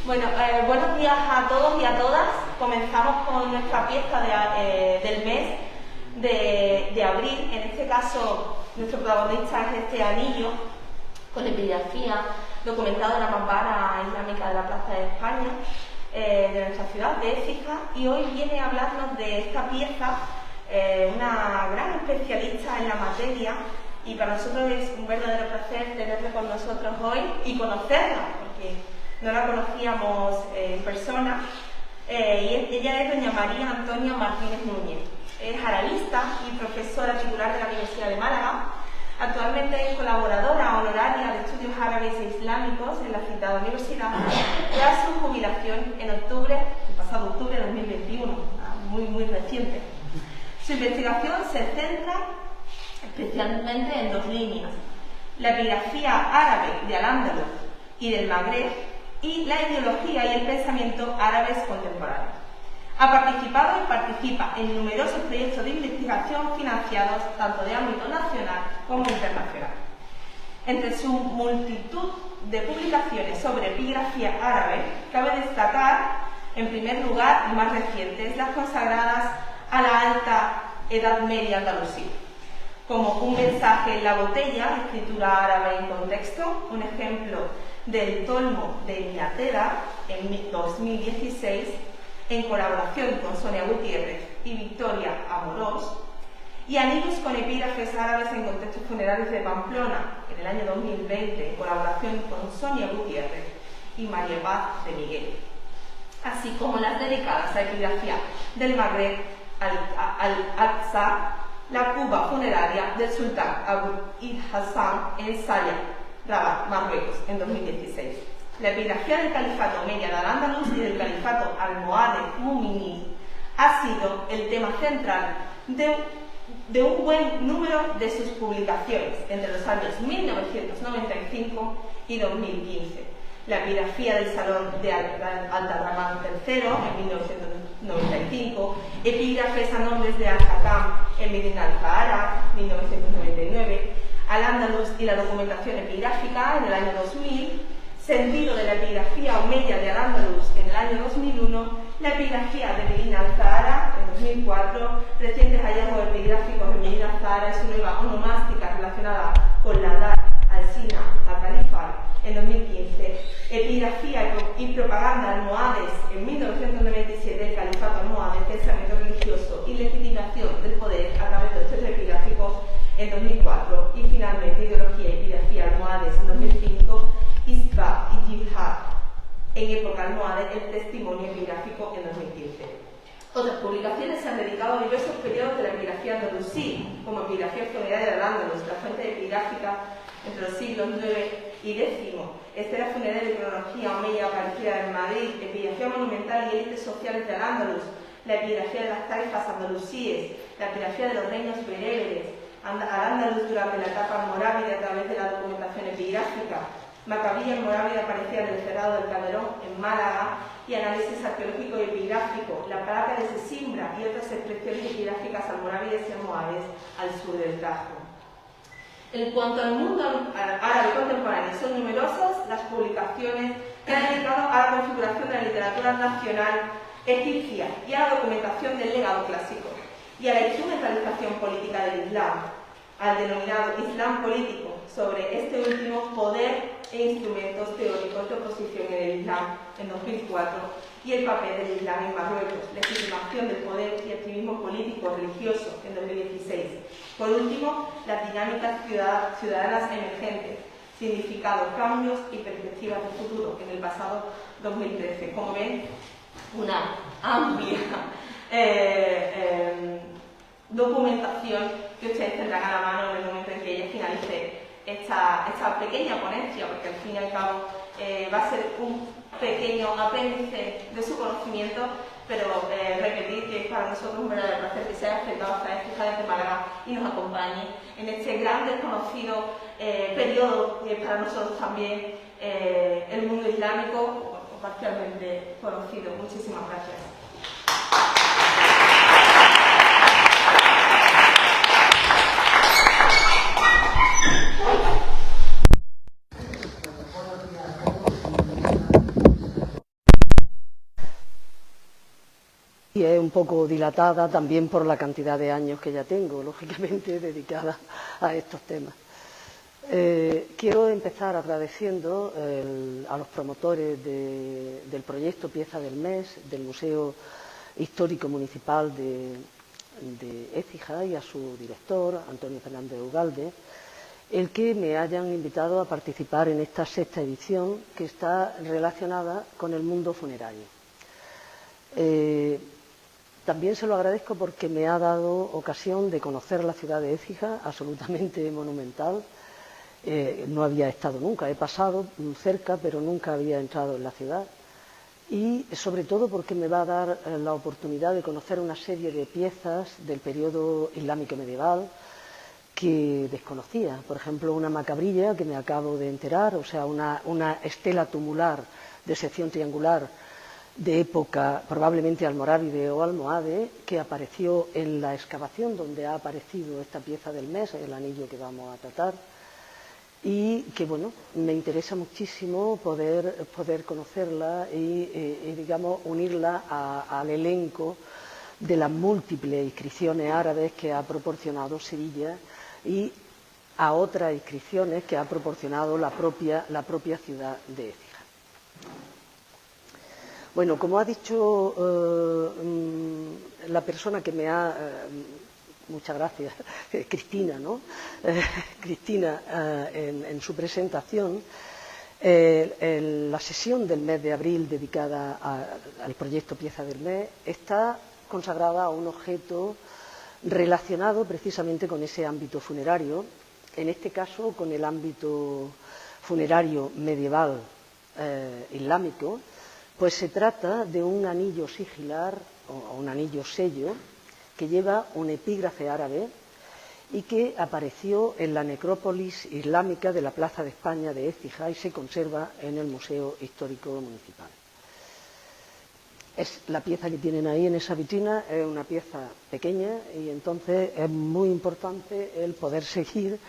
Buenos días a todos y a todas. Comenzamos con nuestra pieza del mes de abril. En este caso, nuestro protagonista es este anillo con epigrafía documentado en la mampara islámica de la Plaza de España, de nuestra ciudad, de Écija, y hoy viene a hablarnos de esta pieza una gran especialista en la materia, y para nosotros es un verdadero placer tenerla con nosotros hoy y conocerla, porque no la conocíamos en persona. Ella es doña María Antonia Martínez Núñez. Es arabista y profesora titular de la Universidad de Málaga. Actualmente es colaboradora honoraria de estudios árabes e islámicos en la citada universidad, tras su jubilación en el pasado octubre de 2021, muy reciente. Su investigación se centra especialmente en dos líneas: la epigrafía árabe de Al-Ándalus y del Magreb, y la ideología y el pensamiento árabes contemporáneos. Ha participado y participa en numerosos proyectos de investigación financiados tanto de ámbito nacional como internacional. Entre su multitud de publicaciones sobre epigrafía árabe, cabe destacar, en primer lugar y más recientes, las consagradas a la Alta Edad Media andalusí, como Un mensaje en la botella, escritura árabe en contexto, un ejemplo del Tolmo de Inglaterra en 2016, en colaboración con Sonia Gutiérrez y Victoria Amorós, y Anillos con epígrafes árabes en contextos funerarios de Pamplona, en el año 2020, en colaboración con Sonia Gutiérrez y María Paz de Miguel, así como las dedicadas a epigrafía del Magreb, Al-Aqsa, la Cuba funeraria del sultán Abu Hassan en Saya, Rabat, Marruecos, en 2016. La epigrafía del califato omeya de Al-Ándalus y del califato almohade Mu'minin ha sido el tema central de un buen número de sus publicaciones entre los años 1995 y 2015. La epigrafía del Salón de Al-Darraman III en 1995, epígrafes a nombres de Al-Hakam en Medina al-Zahara, 1999, Al-Ándalus y la documentación epigráfica en el año 2000, sentido de la epigrafía omeya de Al-Ándalus en el año 2001, la epigrafía de Medina al-Zahara en 2004, recientes hallazgos epigráficos en Medina al-Zahara y su nueva onomástica relacionada con la Dar al-Sina al-Califal en 2015, epigrafía y propaganda almohades en 1997, el califato almohade, pensamiento religioso y legitimación del poder a través de los textos epigráficos en 2004, y finalmente ideología y epigrafía almohades en 2005, Isba y Jihad en época almohade, el testimonio epigráfico en 2015. Otras publicaciones se han dedicado a diversos periodos de la epigrafía andalusí, como epigrafía funeraria de Al-Ándalus, la fuente epigráfica entre los siglos IX y X, estela funeraria y cronología omeya aparecida en Madrid, epigrafía monumental y élites sociales de Al-Ándalus, la epigrafía de las taifas andalusíes, la epigrafía de los reinos bereberes, Al-Ándalus durante la etapa almorávide a través de la documentación epigráfica, Macabía almorávide aparecida en el Cerrado del Calderón en Málaga, y análisis arqueológico y epigráfico, la placa de Sesimbra y otras expresiones epigráficas almorávides y almohades al sur del Tajo. En cuanto al mundo árabe contemporáneo, son numerosas las publicaciones que han dedicado a la configuración de la literatura nacional egipcia y a la documentación del legado clásico, y a la instrumentalización política del Islam, al denominado Islam político, sobre este último poder e instrumentos teóricos de oposición en el Islam en 2004, y el papel del Islam en Marruecos, legitimación del poder y activismo político religioso en 2016. Por último, las dinámicas ciudadanas emergentes, significados, cambios y perspectivas de futuro en el pasado 2013. Como ven, una amplia documentación que ustedes tendrán a la mano en el momento en que ella finalice esta pequeña ponencia, porque al fin y al cabo va a ser un pequeño apéndice de su conocimiento, pero repetir que es para nosotros un verdadero placer que se haya acercado hasta Écija desde Málaga y nos acompañe en este gran desconocido periodo que es para nosotros también el mundo islámico, o parcialmente conocido. Muchísimas gracias. biografía es un poco dilatada también por la cantidad de años que ya tengo, lógicamente, dedicada a estos temas. Quiero empezar agradeciendo a los promotores del proyecto Pieza del Mes del Museo Histórico Municipal de Écija y a su director, Antonio Fernández Ugalde, el que me hayan invitado a participar en esta sexta edición que está relacionada con el mundo funerario. También se lo agradezco porque me ha dado ocasión de conocer la ciudad de Écija, absolutamente monumental. No había estado nunca, he pasado cerca, pero nunca había entrado en la ciudad. Y sobre todo porque me va a dar la oportunidad de conocer una serie de piezas del periodo islámico medieval que desconocía. Por ejemplo, una macabrilla que me acabo de enterar, o sea, una estela tumular de sección triangular de época probablemente almorávide o almohade, que apareció en la excavación donde ha aparecido esta pieza del mes, el anillo que vamos a tratar, y que, bueno, me interesa muchísimo poder conocerla y digamos, unirla al elenco de las múltiples inscripciones árabes que ha proporcionado Sevilla y a otras inscripciones que ha proporcionado la propia ciudad de Écija. Bueno, como ha dicho la persona que me ha... muchas gracias, Cristina, ¿no? Cristina, en su presentación, la sesión del mes de abril dedicada al proyecto Pieza del Mes está consagrada a un objeto relacionado precisamente con ese ámbito funerario, en este caso con el ámbito funerario medieval islámico, pues se trata de un anillo sigilar o un anillo sello que lleva un epígrafe árabe y que apareció en la necrópolis islámica de la Plaza de España de Écija y se conserva en el Museo Histórico Municipal. Es la pieza que tienen ahí en esa vitrina, es una pieza pequeña y entonces es muy importante el poder seguir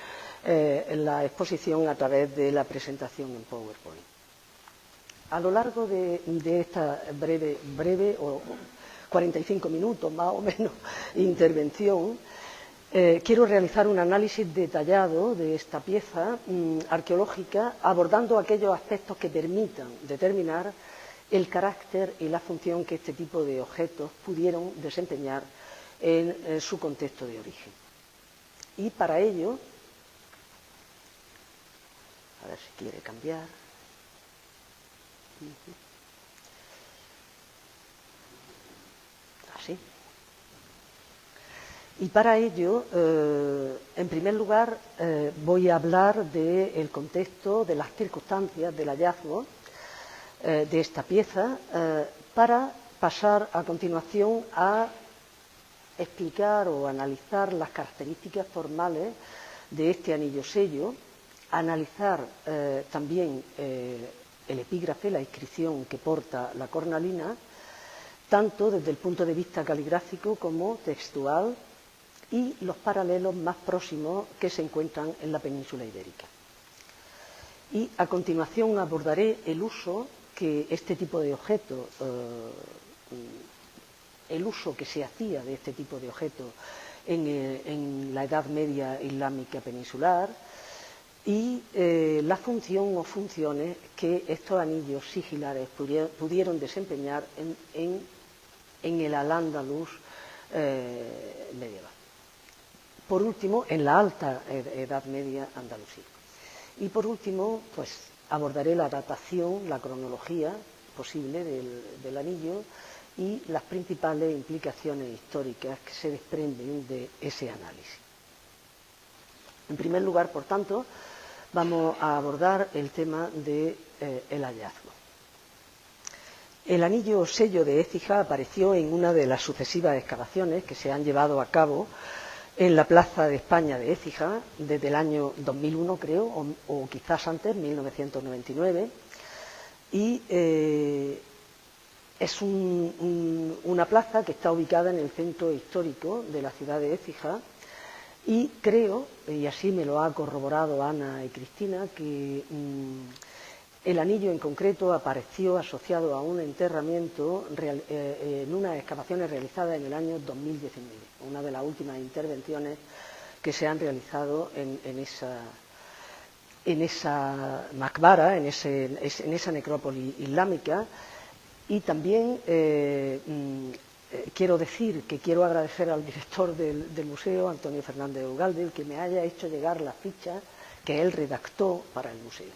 la exposición a través de la presentación en PowerPoint. A lo largo de esta breve o 45 minutos más o menos intervención, quiero realizar un análisis detallado de esta pieza arqueológica, abordando aquellos aspectos que permitan determinar el carácter y la función que este tipo de objetos pudieron desempeñar en su contexto de origen. Y para ello, a ver si quiere cambiar. Así. Y para ello, en primer lugar, voy a hablar del contexto, de las circunstancias del hallazgo de esta pieza, para pasar a continuación a explicar o analizar las características formales de este anillo sello, analizar también el epígrafe, la inscripción que porta la cornalina, tanto desde el punto de vista caligráfico como textual, y los paralelos más próximos que se encuentran en la península ibérica. Y a continuación abordaré el uso que este tipo de objetos, el uso que se hacía de este tipo de objetos en la Edad Media islámica peninsular, y la función o funciones que estos anillos sigilares pudieron desempeñar en el Al-Ándalus medieval. Por último, en la alta Edad Media andalusí. Y por último, pues abordaré la datación, la cronología posible del anillo y las principales implicaciones históricas que se desprenden de ese análisis. En primer lugar, por tanto, vamos a abordar el tema del hallazgo. El anillo sello de Écija apareció en una de las sucesivas excavaciones que se han llevado a cabo en la Plaza de España de Écija desde el año 2001, creo, o quizás antes, 1999, y es una plaza que está ubicada en el centro histórico de la ciudad de Écija. Y creo, y así me lo ha corroborado Ana y Cristina, que El anillo en concreto apareció asociado a un enterramiento en unas excavaciones realizadas en el año 2019, una de las últimas intervenciones que se han realizado en esa maqbara, en esa necrópolis islámica. Y también quiero decir que quiero agradecer al director del museo, Antonio Fernández Ugalde, que me haya hecho llegar la ficha que él redactó para el museo.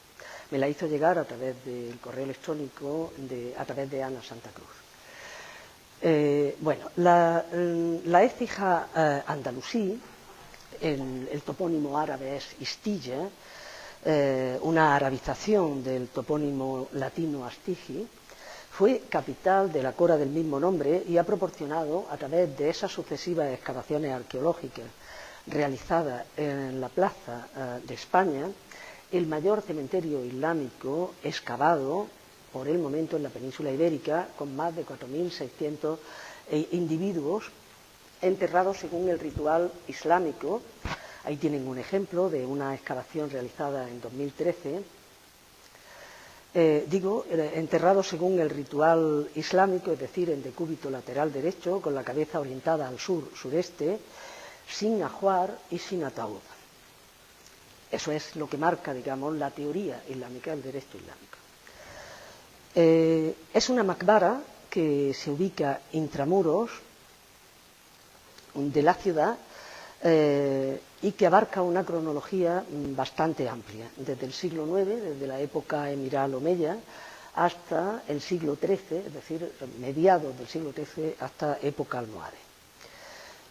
Me la hizo llegar a través del correo electrónico, a través de Ana Santa Cruz. Bueno, la Écija andalusí, el topónimo árabe es Istilla, una arabización del topónimo latino Astigi, fue capital de la cora del mismo nombre y ha proporcionado, a través de esas sucesivas excavaciones arqueológicas realizadas en la plaza de España, el mayor cementerio islámico excavado por el momento en la península ibérica, con más de 4.600 individuos enterrados según el ritual islámico. Ahí tienen un ejemplo de una excavación realizada en 2013. Enterrados según el ritual islámico, es decir, en decúbito lateral derecho, con la cabeza orientada al sur-sureste, sin ajuar y sin ataúd. Eso es lo que marca, digamos, la teoría islámica, el derecho islámico. Es una maqbara que se ubica intramuros de la ciudad y que abarca una cronología bastante amplia, desde el siglo IX, desde la época emiral omeya, hasta el siglo XIII, es decir, mediados del siglo XIII hasta época almohade.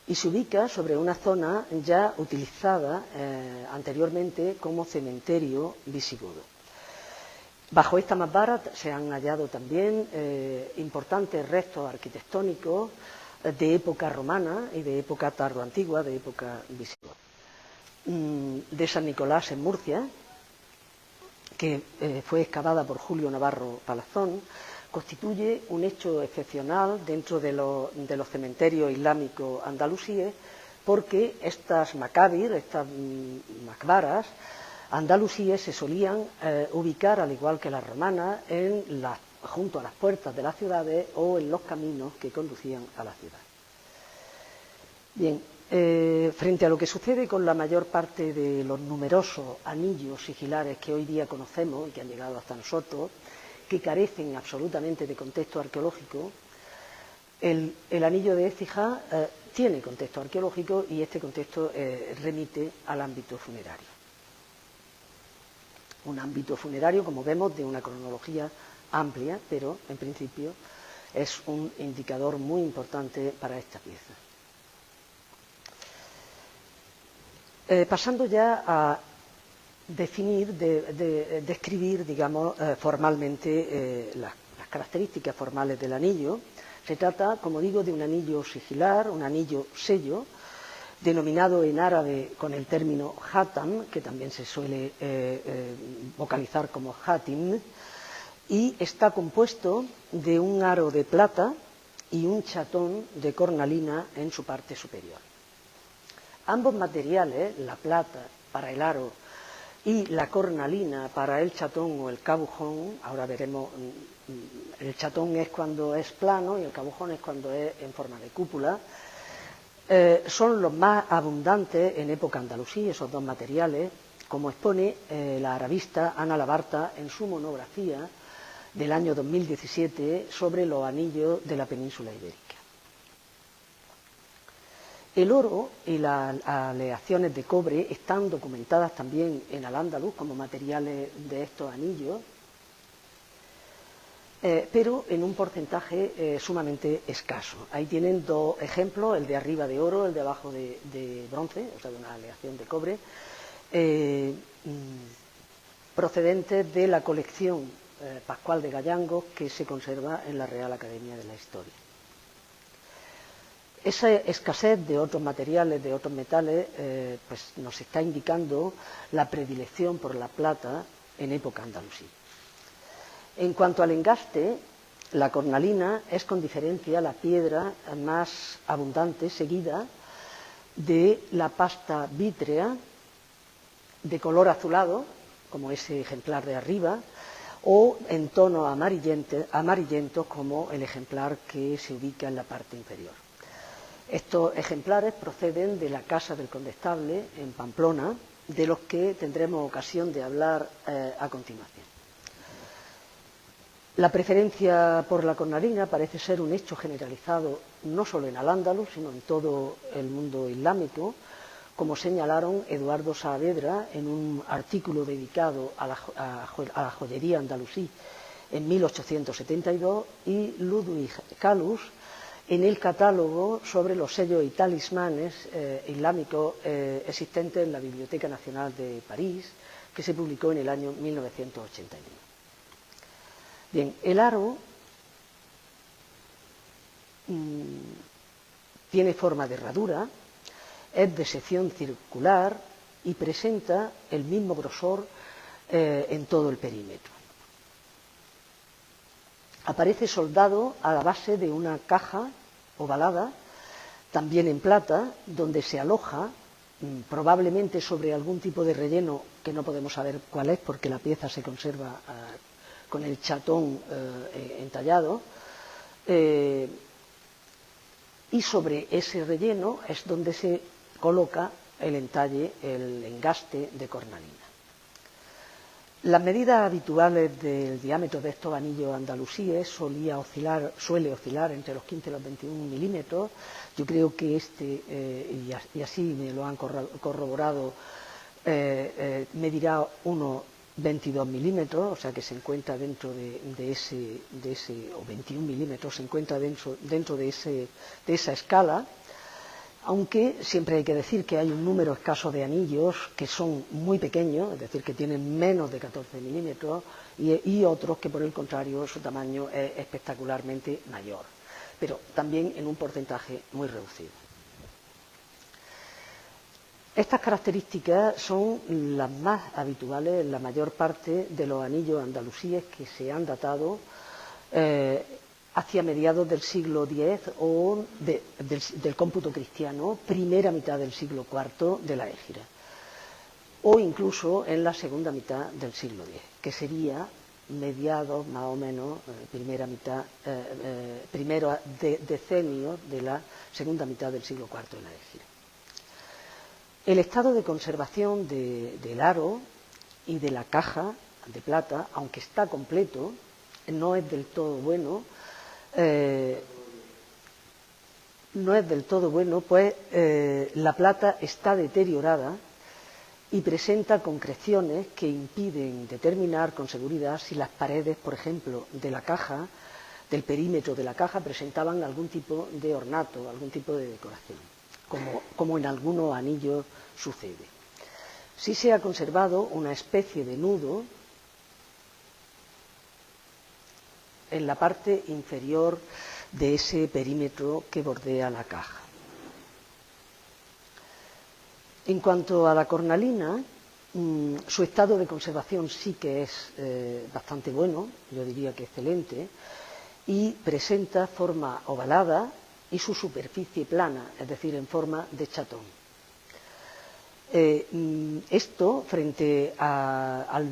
Y se ubica sobre una zona ya utilizada anteriormente como cementerio visigodo. Bajo esta maqbara se han hallado también importantes restos arquitectónicos de época romana y de época tardoantigua, de época visigoda. De San Nicolás en Murcia, que fue excavada por Julio Navarro Palazón, constituye un hecho excepcional dentro de los cementerios islámicos andalusíes, porque estas macabir, estas maqbaras andalusíes, se solían ubicar, al igual que las romanas, junto a las puertas de las ciudades o en los caminos que conducían a la ciudad. Bien, frente a lo que sucede con la mayor parte de los numerosos anillos sigilares que hoy día conocemos y que han llegado hasta nosotros, que carecen absolutamente de contexto arqueológico, el anillo de Écija tiene contexto arqueológico y este contexto remite al ámbito funerario. Un ámbito funerario, como vemos, de una cronología amplia, pero en principio es un indicador muy importante para esta pieza. Pasando ya a describir, digamos, formalmente las características formales del anillo. Se trata, como digo, de un anillo sigilar, un anillo sello, denominado en árabe con el término hatam, que también se suele vocalizar como hatim, y está compuesto de un aro de plata y un chatón de cornalina en su parte superior. Ambos materiales, la plata para el aro y la cornalina para el chatón o el cabujón, ahora veremos, el chatón es cuando es plano y el cabujón es cuando es en forma de cúpula, son los más abundantes en época andalusí, esos dos materiales, como expone la arabista Ana Labarta en su monografía del año 2017 sobre los anillos de la península ibérica. El oro y las aleaciones de cobre están documentadas también en Al-Ándalus como materiales de estos anillos, pero en un porcentaje sumamente escaso. Ahí tienen dos ejemplos, el de arriba de oro, el de abajo de bronce, o sea, de una aleación de cobre, procedentes de la colección Pascual de Gallangos que se conserva en la Real Academia de la Historia. Esa escasez de otros materiales, de otros metales, pues nos está indicando la predilección por la plata en época andalusí. En cuanto al engaste, la cornalina es con diferencia la piedra más abundante, seguida de la pasta vítrea de color azulado, como ese ejemplar de arriba, o en tonos amarillentos como el ejemplar que se ubica en la parte inferior. Estos ejemplares proceden de la Casa del Condestable en Pamplona, de los que tendremos ocasión de hablar a continuación. La preferencia por la cornalina parece ser un hecho generalizado no solo en Al-Ándalus, sino en todo el mundo islámico, como señalaron Eduardo Saavedra en un artículo dedicado a la joyería andalusí en 1872 y Ludwig Kalus en el catálogo sobre los sellos y talismanes islámicos existentes en la Biblioteca Nacional de París, que se publicó en el año 1981. Bien, el aro tiene forma de herradura, es de sección circular y presenta el mismo grosor en todo el perímetro. Aparece soldado a la base de una caja ovalada, también en plata, donde se aloja, probablemente sobre algún tipo de relleno que no podemos saber cuál es porque la pieza se conserva con el chatón entallado, y sobre ese relleno es donde se coloca el entalle, el engaste de cornalina. Las medidas habituales del diámetro de estos anillos andalusíes suele oscilar entre los 15 y los 21 milímetros. Yo creo que y así me lo han corroborado, medirá unos 22 milímetros, o sea que se encuentra dentro de ese, o 21 milímetros, se encuentra dentro de esa escala. Aunque siempre hay que decir que hay un número escaso de anillos que son muy pequeños, es decir, que tienen menos de 14 milímetros, y otros que, por el contrario, su tamaño es espectacularmente mayor, pero también en un porcentaje muy reducido. Estas características son las más habituales en la mayor parte de los anillos andalusíes que se han datado hacia mediados del siglo X o del cómputo cristiano, primera mitad del siglo IV de la Égira, o incluso en la segunda mitad del siglo X, que sería mediados más o menos, primeros decenios de la segunda mitad del siglo IV de la Égira. El estado de conservación del aro y de la caja de plata, aunque está completo, no es del todo bueno. Pues la plata está deteriorada y presenta concreciones que impiden determinar con seguridad si las paredes, por ejemplo, de la caja, del perímetro de la caja, presentaban algún tipo de ornato, algún tipo de decoración, como en algunos anillos sucede. Sí se ha conservado una especie de nudo en la parte inferior de ese perímetro que bordea la caja. En cuanto a la cornalina, su estado de conservación sí que es bastante bueno, yo diría que excelente, y presenta forma ovalada y su superficie plana, es decir, en forma de chatón. Esto frente al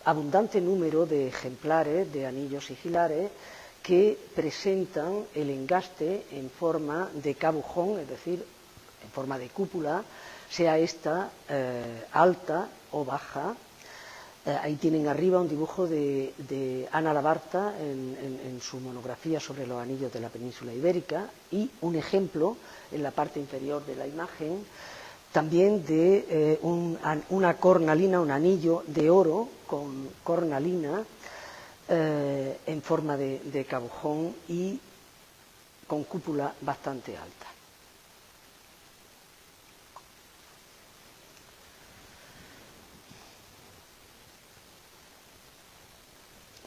abundante número de ejemplares de anillos sigilares que presentan el engaste en forma de cabujón, es decir, en forma de cúpula, sea esta alta o baja. Ahí tienen arriba un dibujo de Ana Labarta en su monografía sobre los anillos de la península ibérica, y un ejemplo en la parte inferior de la imagen también de una cornalina, un anillo de oro con cornalina en forma de cabujón y con cúpula bastante alta.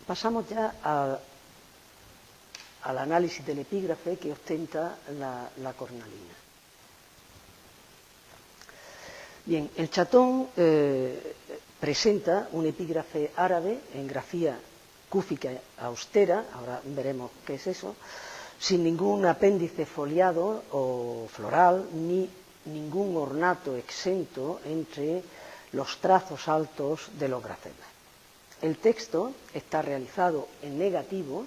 Pasamos ya al análisis del epígrafe que ostenta la cornalina. Bien, el chatón presenta un epígrafe árabe en grafía cúfica austera, ahora veremos qué es eso, sin ningún apéndice foliado o floral, ni ningún ornato exento entre los trazos altos de los graceles. El texto está realizado en negativo,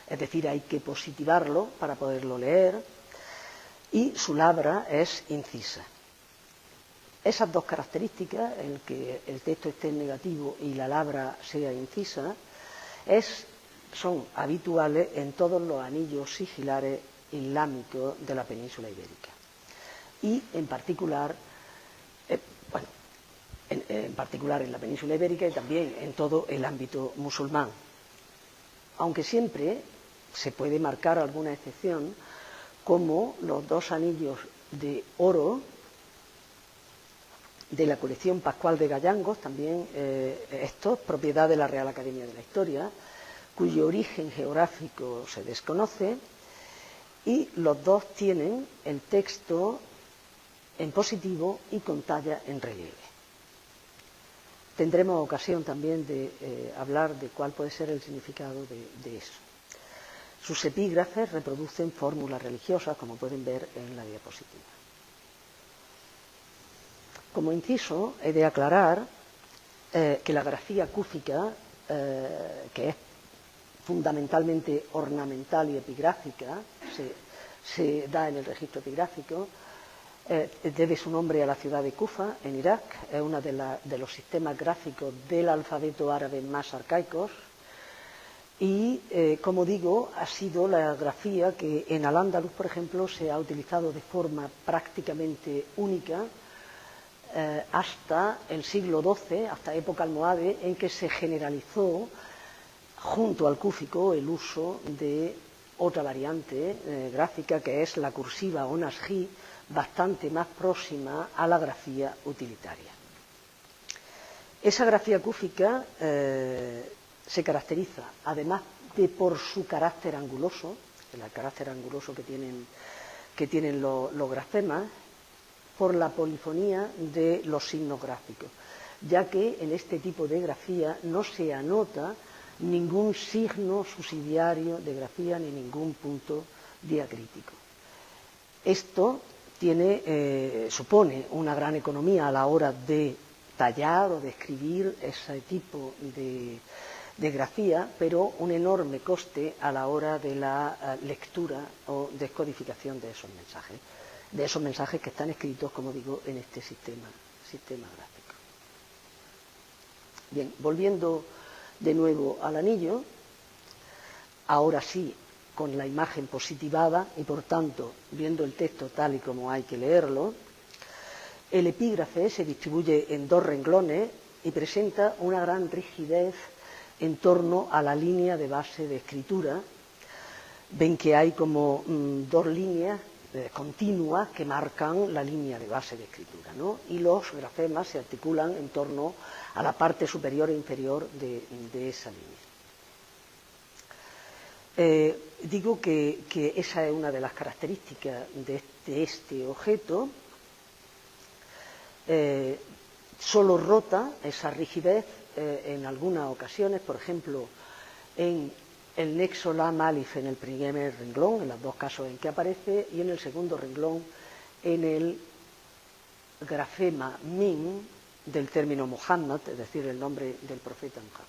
es decir, hay que positivarlo para poderlo leer, y su labra es incisa. Esas dos características, el que el texto esté en negativo y la labra sea incisa, son habituales en todos los anillos sigilares islámicos de la península ibérica. Y en particular, en particular en la península ibérica y también en todo el ámbito musulmán. Aunque siempre se puede marcar alguna excepción, como los dos anillos de oro de la colección Pascual de Gallangos, también estos, propiedad de la Real Academia de la Historia, cuyo origen geográfico se desconoce, y los dos tienen el texto en positivo y con talla en relieve. Tendremos ocasión también de hablar de cuál puede ser el significado de eso. Sus epígrafes reproducen fórmulas religiosas, como pueden ver en la diapositiva. Como inciso, he de aclarar que la grafía cúfica, que es fundamentalmente ornamental y epigráfica, se da en el registro epigráfico, debe su nombre a la ciudad de Kufa, en Irak. Es uno de los sistemas gráficos del alfabeto árabe más arcaicos y, como digo, ha sido la grafía que en Al-Ándalus, por ejemplo, se ha utilizado de forma prácticamente única hasta el siglo XII, hasta época almohade, en que se generalizó junto al cúfico el uso de otra variante gráfica, que es la cursiva o nasjí, bastante más próxima a la grafía utilitaria. Esa grafía cúfica se caracteriza, además de por su carácter anguloso, el carácter anguloso que tienen los grafemas, por la polifonía de los signos gráficos, ya que en este tipo de grafía no se anota ningún signo subsidiario de grafía ni ningún punto diacrítico. Esto supone una gran economía a la hora de tallar o de escribir ese tipo de grafía, pero un enorme coste a la hora de la lectura o descodificación de esos mensajes que están escritos, como digo, en este sistema gráfico. Bien, volviendo de nuevo al anillo, ahora sí, con la imagen positivada y, por tanto, viendo el texto tal y como hay que leerlo, el epígrafe se distribuye en dos renglones y presenta una gran rigidez en torno a la línea de base de escritura. Ven que hay como dos líneas continuas que marcan la línea de base de escritura, ¿no? Y los grafemas se articulan en torno a la parte superior e inferior de esa línea. Digo que esa es una de las características de este objeto. Solo rota esa rigidez en algunas ocasiones, por ejemplo, en el nexo lam alif en el primer renglón, en los dos casos en que aparece, y en el segundo renglón en el grafema mim del término Muhammad, es decir, el nombre del profeta Muhammad.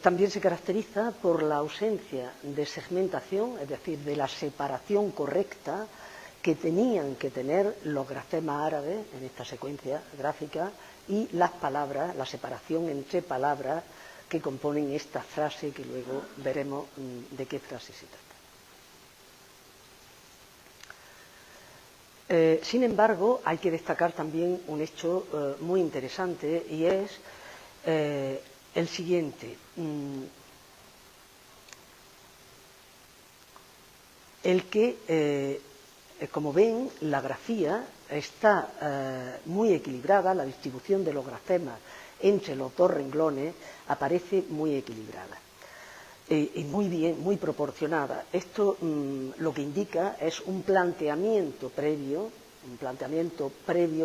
También se caracteriza por la ausencia de segmentación, es decir, de la separación correcta que tenían que tener los grafemas árabes en esta secuencia gráfica y las palabras, la separación entre palabras que componen esta frase, que luego veremos de qué frase se trata. Sin embargo, hay que destacar también un hecho muy interesante, y es el siguiente. El que, como ven, la grafía está muy equilibrada, la distribución de los grafemas entre los dos renglones aparece muy equilibrada y muy bien, muy proporcionada. Esto lo que indica es un planteamiento previo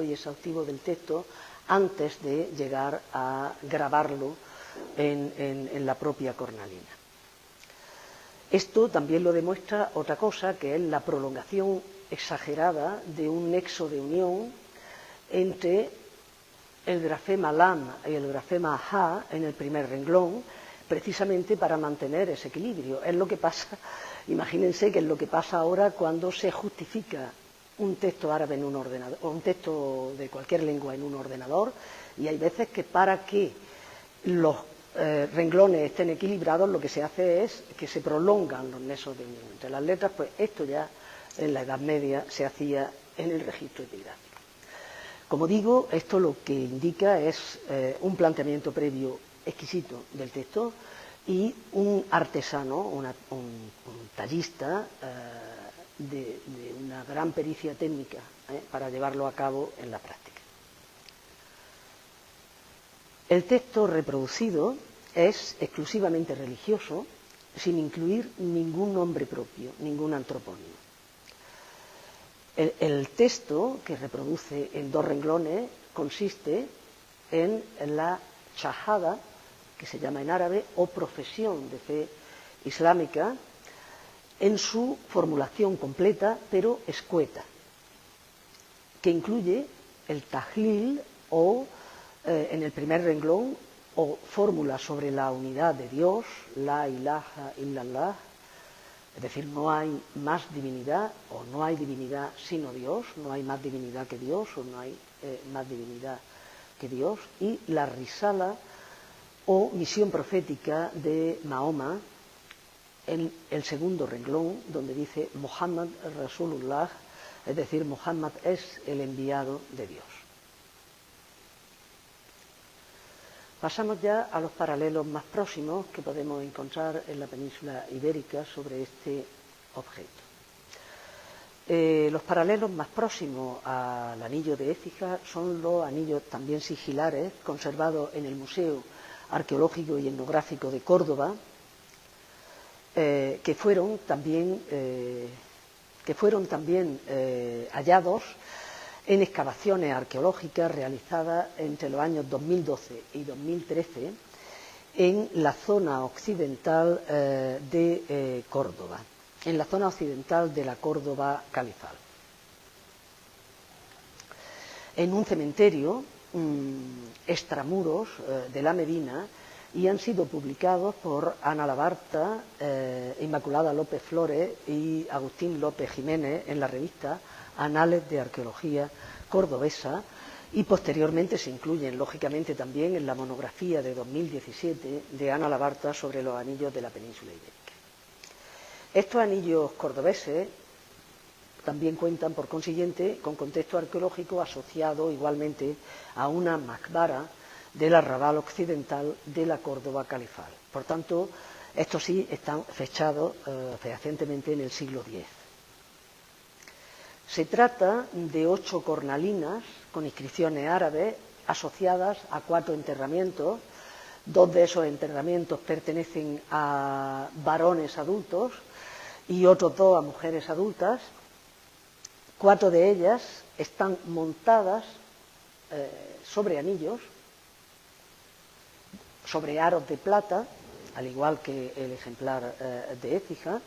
y exhaustivo del texto antes de llegar a grabarlo en la propia cornalina. Esto también lo demuestra otra cosa, que es la prolongación exagerada de un nexo de unión entre el grafema lam y el grafema ha en el primer renglón, precisamente para mantener ese equilibrio. Es lo que pasa, imagínense que es lo que pasa ahora cuando se justifica un texto árabe en un ordenador, o un texto de cualquier lengua en un ordenador, y hay veces que para que los renglones estén equilibrados, lo que se hace es que se prolongan los nexos de unión entre las letras. Pues esto ya en la Edad Media se hacía en el registro epigráfico. Como digo, esto lo que indica es un planteamiento previo exquisito del texto y un artesano, un tallista de una gran pericia técnica para llevarlo a cabo en la práctica. El texto reproducido es exclusivamente religioso, sin incluir ningún nombre propio, ningún antropónimo. El texto, que reproduce en 2 renglones, consiste en la shahada, que se llama en árabe, o profesión de fe islámica, en su formulación completa, pero escueta, que incluye el tahlil o, en el primer renglón, o fórmula sobre la unidad de Dios, la ilaha illallah, es decir, no hay más divinidad o no hay divinidad sino Dios, no hay más divinidad que Dios o no hay más divinidad que Dios, y la risala o misión profética de Mahoma en el segundo renglón, donde dice Muhammad Rasulullah, es decir, Muhammad es el enviado de Dios. Pasamos ya a los paralelos más próximos que podemos encontrar en la península ibérica sobre este objeto. Los paralelos más próximos al anillo de Écija son los anillos también sigilares conservados en el Museo Arqueológico y Etnográfico de Córdoba, que fueron también hallados en excavaciones arqueológicas realizadas entre los años 2012 y 2013 en la zona occidental de Córdoba, en la zona occidental de la Córdoba califal. En un cementerio extramuros de la Medina, y han sido publicados por Ana Labarta, Inmaculada López Flores y Agustín López Jiménez en la revista Anales de Arqueología Cordobesa, y posteriormente se incluyen, lógicamente, también en la monografía de 2017 de Ana Labarta sobre los anillos de la península ibérica. Estos anillos cordobeses también cuentan, por consiguiente, con contexto arqueológico asociado igualmente a una maqbara del arrabal occidental de la Córdoba califal. Por tanto, estos sí están fechados fehacientemente en el siglo X. Se trata de 8 cornalinas con inscripciones árabes asociadas a 4 enterramientos. 2 de esos enterramientos pertenecen a varones adultos y otros 2 a mujeres adultas. 4 de ellas están montadas sobre anillos, sobre aros de plata, al igual que el ejemplar de Écija,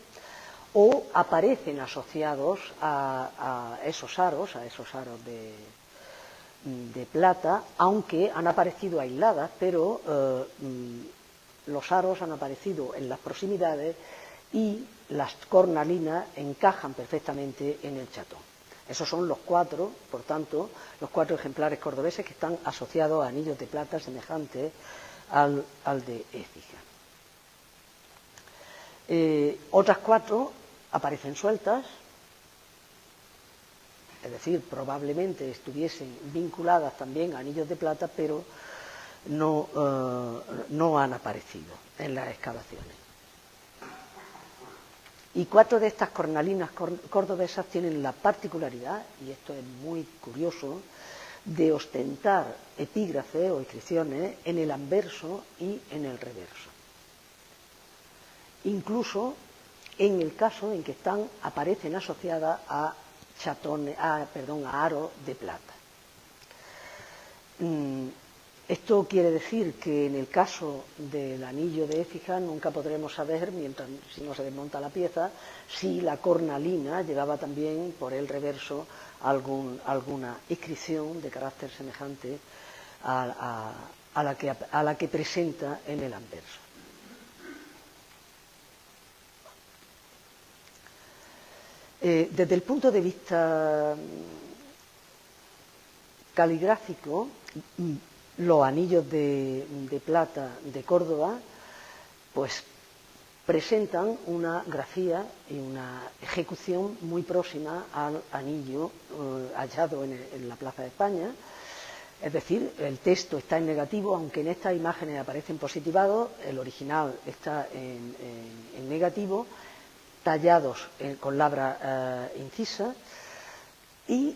o aparecen asociados a esos aros de plata, aunque han aparecido aisladas, pero los aros han aparecido en las proximidades y las cornalinas encajan perfectamente en el chatón. Esos son los 4, por tanto, los 4 ejemplares cordobeses que están asociados a anillos de plata semejantes al de Écija. Otras 4 aparecen sueltas, es decir, probablemente estuviesen vinculadas también a anillos de plata, pero no han aparecido en las excavaciones. Y 4 de estas cornalinas cordobesas tienen la particularidad, y esto es muy curioso, de ostentar epígrafes o inscripciones en el anverso y en el reverso. Incluso en el caso en que aparecen asociadas a aros de plata. Esto quiere decir que en el caso del anillo de Écija nunca podremos saber, si no se desmonta la pieza, si la cornalina llevaba también por el reverso alguna inscripción de carácter semejante a la que presenta en el anverso. Desde el punto de vista caligráfico, los anillos de plata de Córdoba pues presentan una grafía y una ejecución muy próxima al anillo hallado en la Plaza de España. Es decir, el texto está en negativo, aunque en estas imágenes aparecen positivados, el original está en negativo, tallados con labra incisa, y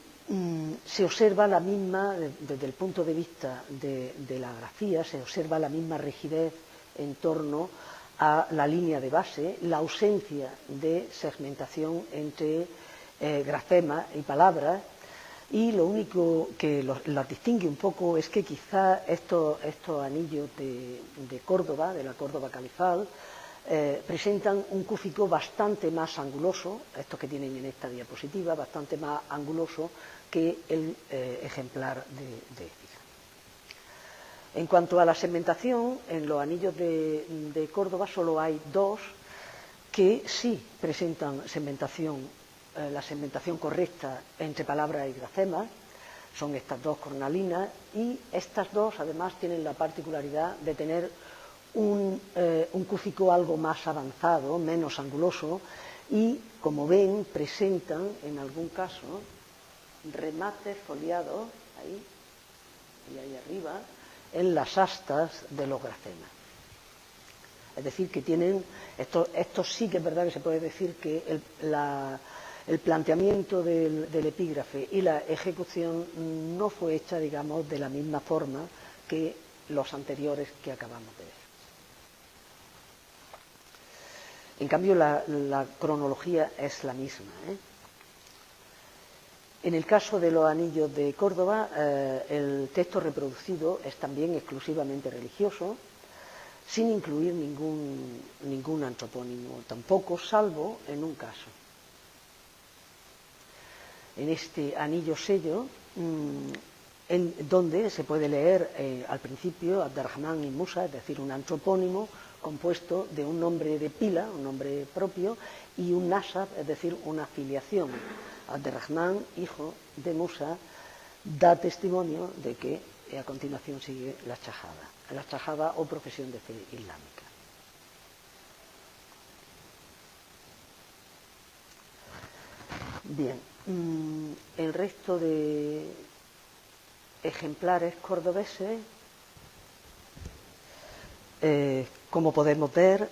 se observa la misma, desde el punto de vista de la grafía, se observa la misma rigidez en torno a la línea de base, la ausencia de segmentación entre grafemas y palabras, y lo único que los distingue un poco es que quizá estos anillos de Córdoba, de la Córdoba califal, presentan un cúfico bastante más anguloso, estos que tienen en esta diapositiva, bastante más anguloso que el ejemplar de Écija. En cuanto a la segmentación, en los anillos de Córdoba solo hay dos que sí presentan segmentación, la segmentación correcta entre palabras y grafemas, son estas dos cornalinas, y estas dos además tienen la particularidad de tener un cúfico algo más avanzado, menos anguloso, y como ven presentan en algún caso remates foliados ahí y ahí arriba en las astas de los grafemas. Es decir, que tienen, esto sí que es verdad que se puede decir que el planteamiento del epígrafe y la ejecución no fue hecha, digamos, de la misma forma que los anteriores que acabamos de ver. En cambio, la cronología es la misma, En el caso de los anillos de Córdoba, el texto reproducido es también exclusivamente religioso, sin incluir ningún antropónimo, tampoco, salvo en un caso. En este anillo sello, donde se puede leer al principio Abderrahmán y Musa, es decir, un antropónimo compuesto de un nombre de pila, un nombre propio, y un nasab, es decir, una filiación. Abderrahmán, hijo de Musa, da testimonio de que a continuación sigue la shahada o profesión de fe islámica. Bien, el resto de ejemplares cordobeses, como podemos ver,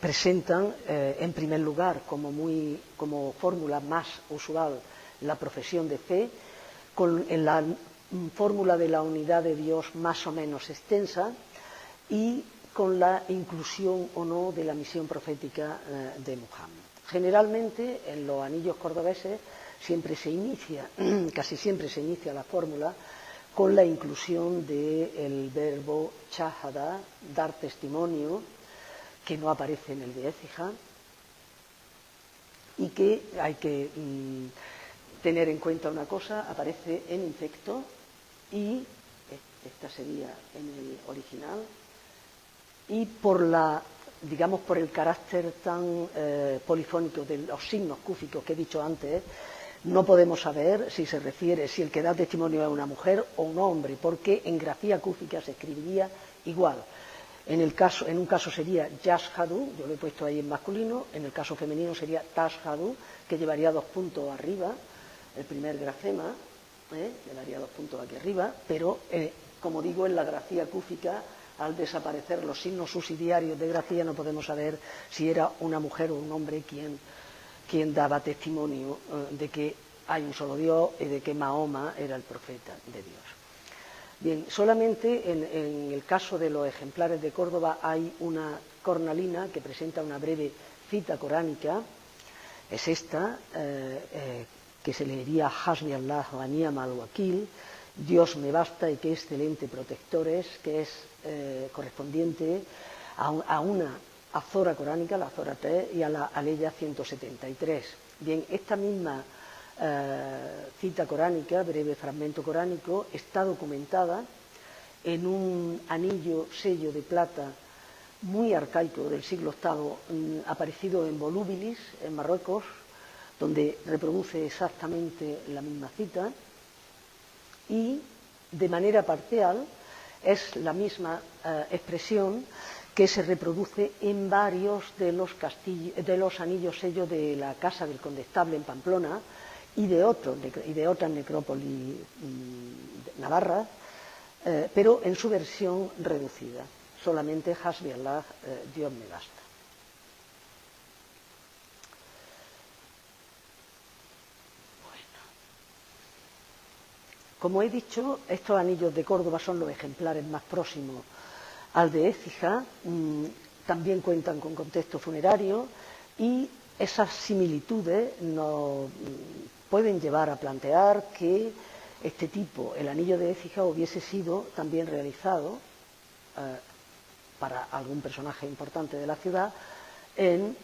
presentan en primer lugar como fórmula más usual la profesión de fe, en la fórmula de la unidad de Dios más o menos extensa, y con la inclusión o no de la misión profética de Muhammad. Generalmente en los anillos cordobeses casi siempre se inicia la fórmula con la inclusión del verbo shahada, dar testimonio, que no aparece en el de Écija, y que hay que tener en cuenta una cosa: aparece en infecto, y esta sería en el original, y por el carácter tan polifónico de los signos cúficos que he dicho antes, no podemos saber si se refiere, si el que da testimonio es una mujer o un hombre, porque en grafía cúfica se escribiría igual. En un caso sería yashhadu, yo lo he puesto ahí en masculino, en el caso femenino sería tashhadu, que llevaría 2 puntos arriba, el primer grafema, llevaría 2 puntos aquí arriba, pero como digo, en la grafía cúfica, al desaparecer los signos subsidiarios de grafía, no podemos saber si era una mujer o un hombre quien daba testimonio de que hay un solo Dios y de que Mahoma era el profeta de Dios. Bien, solamente en el caso de los ejemplares de Córdoba hay una cornalina que presenta una breve cita coránica, es esta, que se leería Hasbi Allah wa ni'ma al-wakil, Dios me basta y qué excelente protector es, que es correspondiente a una azora coránica, la azora 3, y a la aleya 173. Bien, esta misma cita coránica, breve fragmento coránico, está documentada en un anillo sello de plata muy arcaico del siglo VIII, aparecido en Volubilis, en Marruecos, donde reproduce exactamente la misma cita, y de manera parcial es la misma expresión que se reproduce en varios de los anillos sello de la Casa del Condestable en Pamplona y de otras necrópolis navarras, pero en su versión reducida. Solamente Hasbi Allah, Dios me basta. Como he dicho, estos anillos de Córdoba son los ejemplares más próximos al de Écija, también cuentan con contexto funerario y esas similitudes nos pueden llevar a plantear que este tipo, el anillo de Écija, hubiese sido también realizado para algún personaje importante de la ciudad en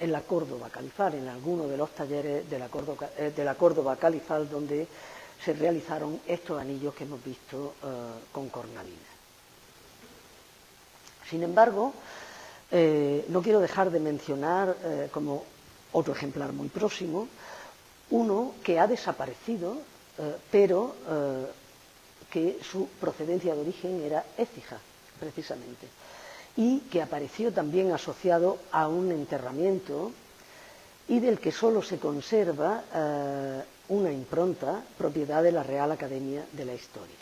la Córdoba califal, en alguno de los talleres de la Córdoba califal donde se realizaron estos anillos que hemos visto con cornalina. Sin embargo, no quiero dejar de mencionar como otro ejemplar muy próximo, uno que ha desaparecido, pero que su procedencia de origen era Écija, precisamente, y que apareció también asociado a un enterramiento y del que solo se conserva una impronta propiedad de la Real Academia de la Historia.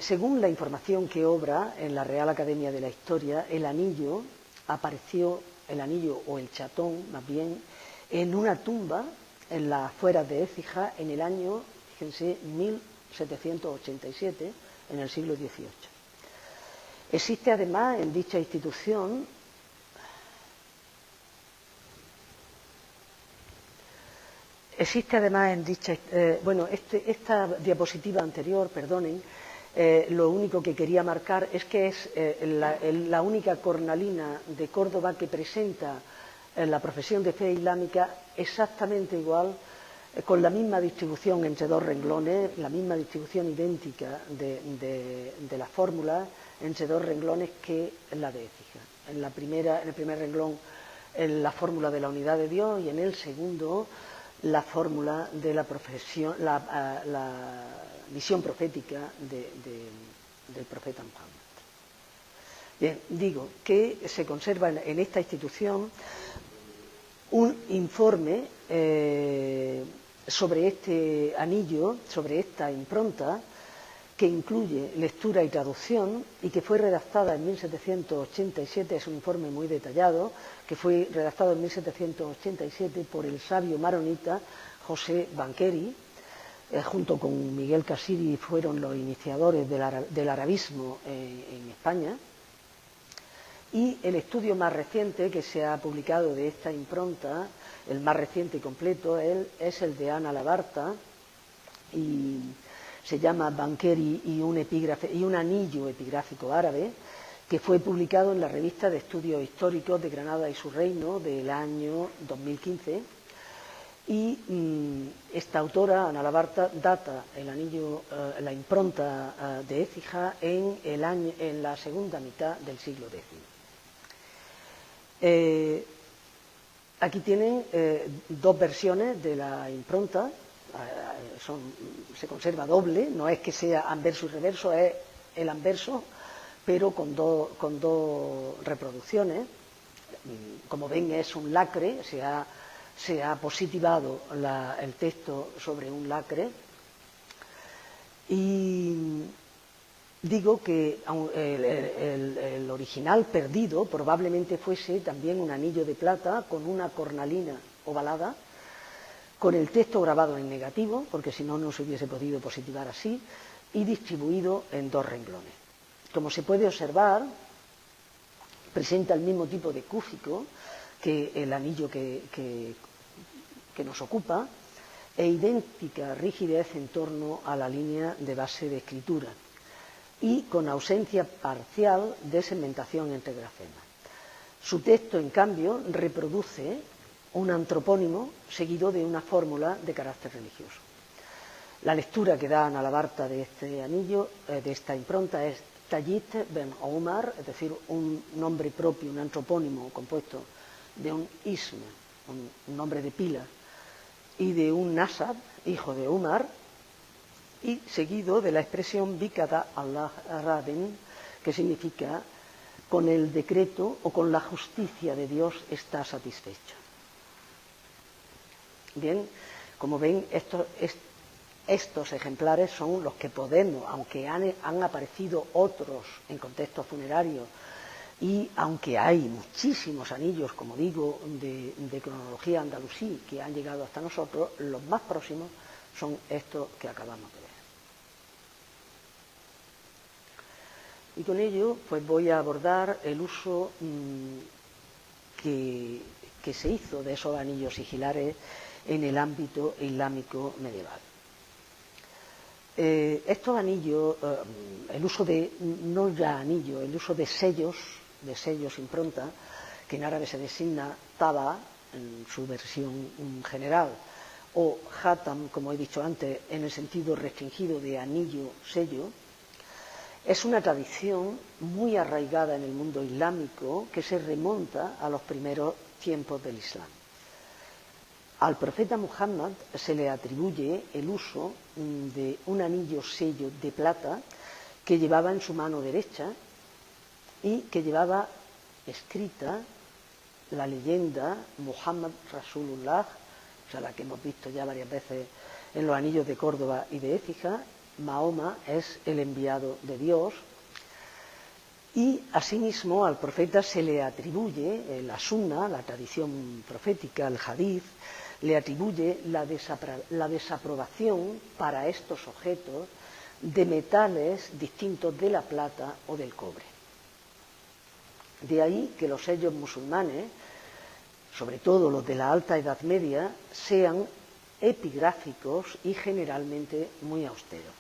Según la información que obra en la Real Academia de la Historia, el anillo apareció, el anillo o el chatón más bien, en una tumba en las afueras de Écija en el año, fíjense, 1787, en el siglo XVIII. Existe además en dicha institución esta diapositiva anterior, perdonen, lo único que quería marcar es que es la única cornalina de Córdoba que presenta la profesión de fe islámica exactamente igual, con la misma distribución entre dos renglones, la misma distribución idéntica de la fórmula entre dos renglones que la de Écija. En el primer renglón la fórmula de la unidad de Dios y en el segundo la fórmula de la profesión, la misión profética del profeta Muhammad. Bien, digo que se conserva en esta institución un informe sobre este anillo, sobre esta impronta, que incluye lectura y traducción y que fue redactada en 1787, es un informe muy detallado, que fue redactado en 1787 por el sabio maronita José Banqueri, junto con Miguel Casiri fueron los iniciadores del arabismo en España. Y el estudio más reciente que se ha publicado de esta impronta, el más reciente y completo, es el de Ana Labarta, y se llama Banqueri y un anillo epigráfico árabe, que fue publicado en la revista de Estudios Históricos de Granada y su Reino del año 2015. Y esta autora, Ana Labarta, data el anillo, la impronta de Écija en la segunda mitad del siglo X. Aquí tienen dos versiones de la impronta. Se conserva doble, no es que sea anverso y reverso, es el anverso, pero con dos reproducciones. Como ven, es un lacre, se ha positivado el texto sobre un lacre. Y digo que el original perdido probablemente fuese también un anillo de plata con una cornalina ovalada, con el texto grabado en negativo, porque si no, no se hubiese podido positivar así, y distribuido en dos renglones. Como se puede observar, presenta el mismo tipo de cúfico que el anillo que nos ocupa, e idéntica rigidez en torno a la línea de base de escritura, y con ausencia parcial de segmentación entre grafemas. Su texto, en cambio, reproduce un antropónimo seguido de una fórmula de carácter religioso. La lectura que da Ana Labarta de este anillo, de esta impronta, es Tayyit ben Omar, es decir, un nombre propio, un antropónimo compuesto de un ism, un nombre de pila, y de un nasab, hijo de Umar, y seguido de la expresión Bikada Allah Raden, que significa con el decreto o con la justicia de Dios está satisfecho. Bien, como ven, estos ejemplares son los que podemos, aunque han aparecido otros en contextos funerarios y aunque hay muchísimos anillos, como digo, de cronología andalusí que han llegado hasta nosotros, los más próximos son estos que acabamos de ver. Y con ello pues voy a abordar el uso que se hizo de esos anillos sigilares en el ámbito islámico medieval. Estos anillos, el uso de, no ya anillo, el uso de sellos impronta, que en árabe se designa taba, en su versión general, o hatam, como he dicho antes, en el sentido restringido de anillo, sello, es una tradición muy arraigada en el mundo islámico que se remonta a los primeros tiempos del Islam. Al profeta Muhammad se le atribuye el uso de un anillo sello de plata que llevaba en su mano derecha y que llevaba escrita la leyenda Muhammad Rasulullah, o sea, la que hemos visto ya varias veces en los anillos de Córdoba y de Écija. Mahoma es el enviado de Dios, y asimismo al profeta se le atribuye la sunna, la tradición profética, el hadith, le atribuye la desaprobación para estos objetos de metales distintos de la plata o del cobre. De ahí que los sellos musulmanes, sobre todo los de la Alta Edad Media, sean epigráficos y generalmente muy austeros.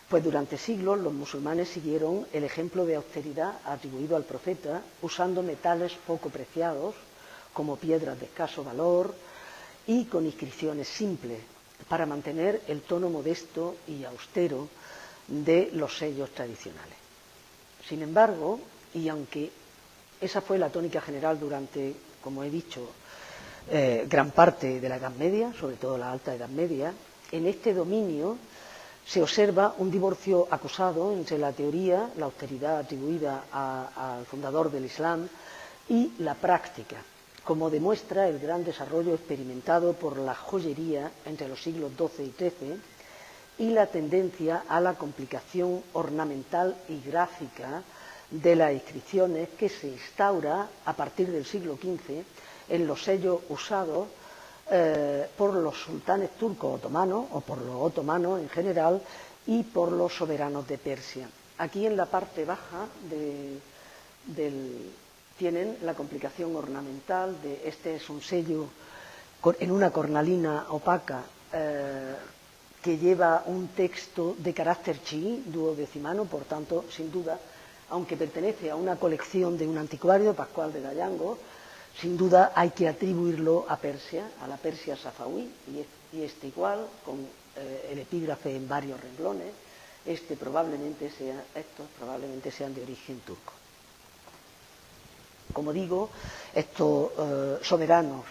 Pues durante siglos los musulmanes siguieron el ejemplo de austeridad atribuido al profeta, usando metales poco preciados, como piedras de escaso valor, y con inscripciones simples, para mantener el tono modesto y austero de los sellos tradicionales. Sin embargo, y aunque esa fue la tónica general durante, como he dicho, gran parte de la Edad Media, sobre todo la Alta Edad Media, en este dominio se observa un divorcio acusado entre la teoría, la austeridad atribuida al fundador del Islam, y la práctica, como demuestra el gran desarrollo experimentado por la joyería entre los siglos XII y XIII y la tendencia a la complicación ornamental y gráfica de las inscripciones que se instaura a partir del siglo XV en los sellos usados por los sultanes turcos otomanos, o por los otomanos en general, y por los soberanos de Persia. Aquí en la parte baja tienen la complicación ornamental de este es un sello en una cornalina opaca que lleva un texto de carácter chií, duodecimano, por tanto, sin duda, aunque pertenece a una colección de un anticuario, Pascual de Gallango, sin duda hay que atribuirlo a Persia, a la Persia safawí, y este igual, con el epígrafe en varios renglones. Estos probablemente sean de origen turco. Como digo, estos soberanos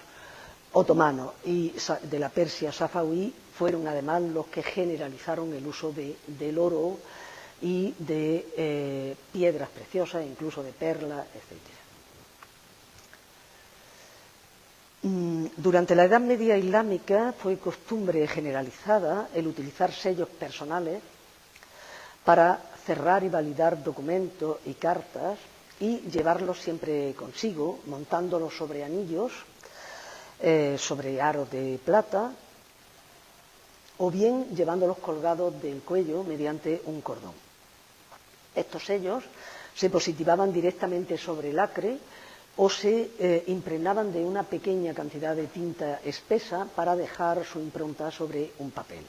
otomanos y de la Persia safawí fueron además los que generalizaron el uso del oro y de piedras preciosas, incluso de perlas, etc. Durante la Edad Media islámica fue costumbre generalizada el utilizar sellos personales para cerrar y validar documentos y cartas y llevarlos siempre consigo, montándolos sobre anillos, sobre aros de plata, o bien llevándolos colgados del cuello mediante un cordón. Estos sellos se positivaban directamente sobre el acre o se impregnaban de una pequeña cantidad de tinta espesa para dejar su impronta sobre un papel.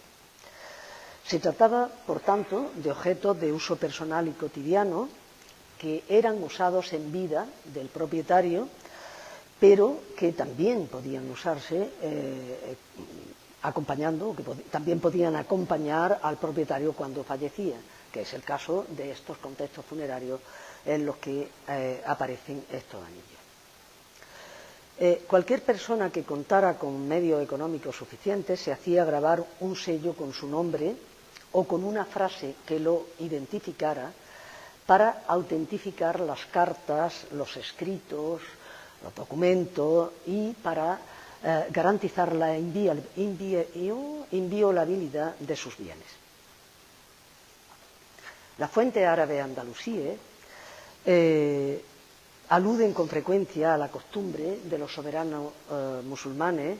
Se trataba, por tanto, de objetos de uso personal y cotidiano que eran usados en vida del propietario, pero que también podían usarse acompañando, que también podían acompañar al propietario cuando fallecía, que es el caso de estos contextos funerarios en los que aparecen estos anillos. Cualquier persona que contara con medios económicos suficientes se hacía grabar un sello con su nombre o con una frase que lo identificara para autentificar las cartas, los escritos, los documentos y para garantizar la inviolabilidad de sus bienes. La fuente árabe andalusíes aluden con frecuencia a la costumbre de los soberanos musulmanes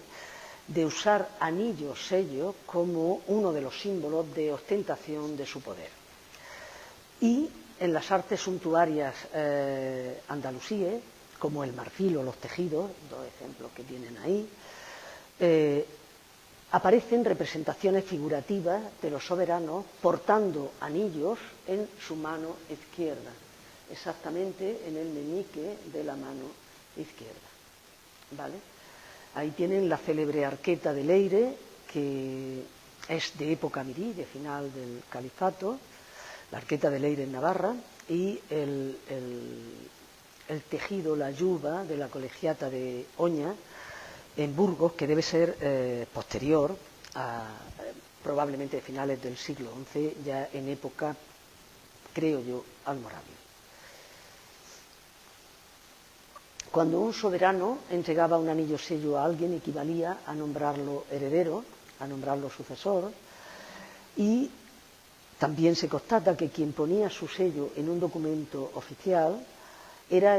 de usar anillos sellos como uno de los símbolos de ostentación de su poder. Y en las artes suntuarias andalusíes, como el marfil o los tejidos, dos ejemplos que tienen ahí, aparecen representaciones figurativas de los soberanos portando anillos en su mano izquierda, exactamente en el meñique de la mano izquierda. ¿Vale? Ahí tienen la célebre arqueta de Leire, que es de época mirí, de final del califato, la arqueta de Leire en Navarra, y el tejido, la yuba de la colegiata de Oña en Burgos, que debe ser posterior a probablemente finales del siglo XI, ya en época, creo yo, almorávide. Cuando un soberano entregaba un anillo sello a alguien, equivalía a nombrarlo heredero, a nombrarlo sucesor, y también se constata que quien ponía su sello en un documento oficial era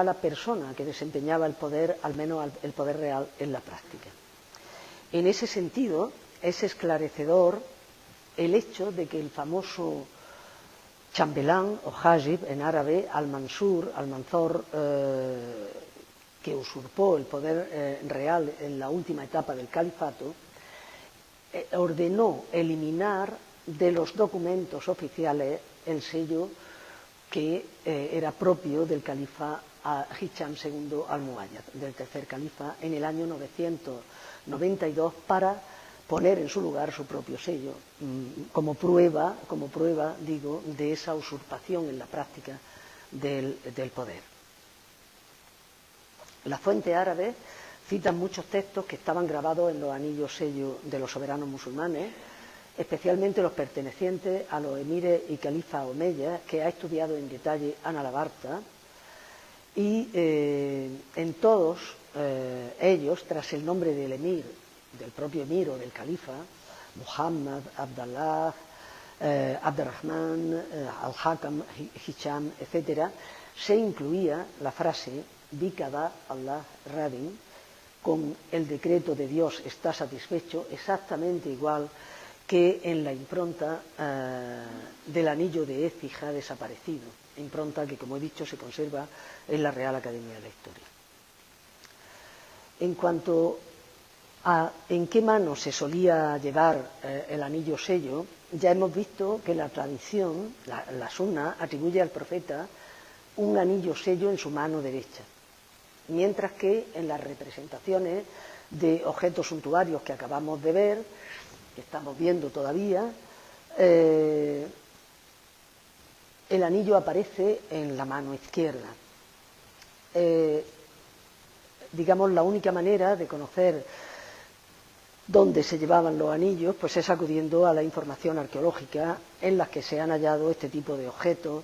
la persona que desempeñaba el poder, al menos el poder real, en la práctica. En ese sentido, es esclarecedor el hecho de que el famoso chambelán o hajib en árabe, Almanzor, que usurpó el poder real en la última etapa del califato, ordenó eliminar de los documentos oficiales el sello que era propio del califa Hicham II Almohaded, del tercer califa, en el año 992, para poner en su lugar su propio sello, como prueba, digo, de esa usurpación en la práctica del poder. La fuente árabe cita muchos textos que estaban grabados en los anillos sello de los soberanos musulmanes, especialmente los pertenecientes a los emires y califas omeyas, que ha estudiado en detalle Ana Labarta, y en todos ellos, tras el nombre del emir, del propio emir o del califa, Muhammad, Abdallah, Abdurrahman, Al-Hakam, Hicham, etc., se incluía la frase Bikada Allah Radin, con el decreto de Dios está satisfecho, exactamente igual que en la impronta del anillo de Écija desaparecido, impronta que, como he dicho, se conserva en la Real Academia de la Historia. En cuanto a en qué mano se solía llevar el anillo sello, ya hemos visto que la tradición, la sunna, atribuye al profeta un anillo sello en su mano derecha, mientras que en las representaciones de objetos suntuarios que acabamos de ver, que estamos viendo todavía, el anillo aparece en la mano izquierda. Digamos, la única manera de conocer dónde se llevaban los anillos, pues es acudiendo a la información arqueológica en la que se han hallado este tipo de objetos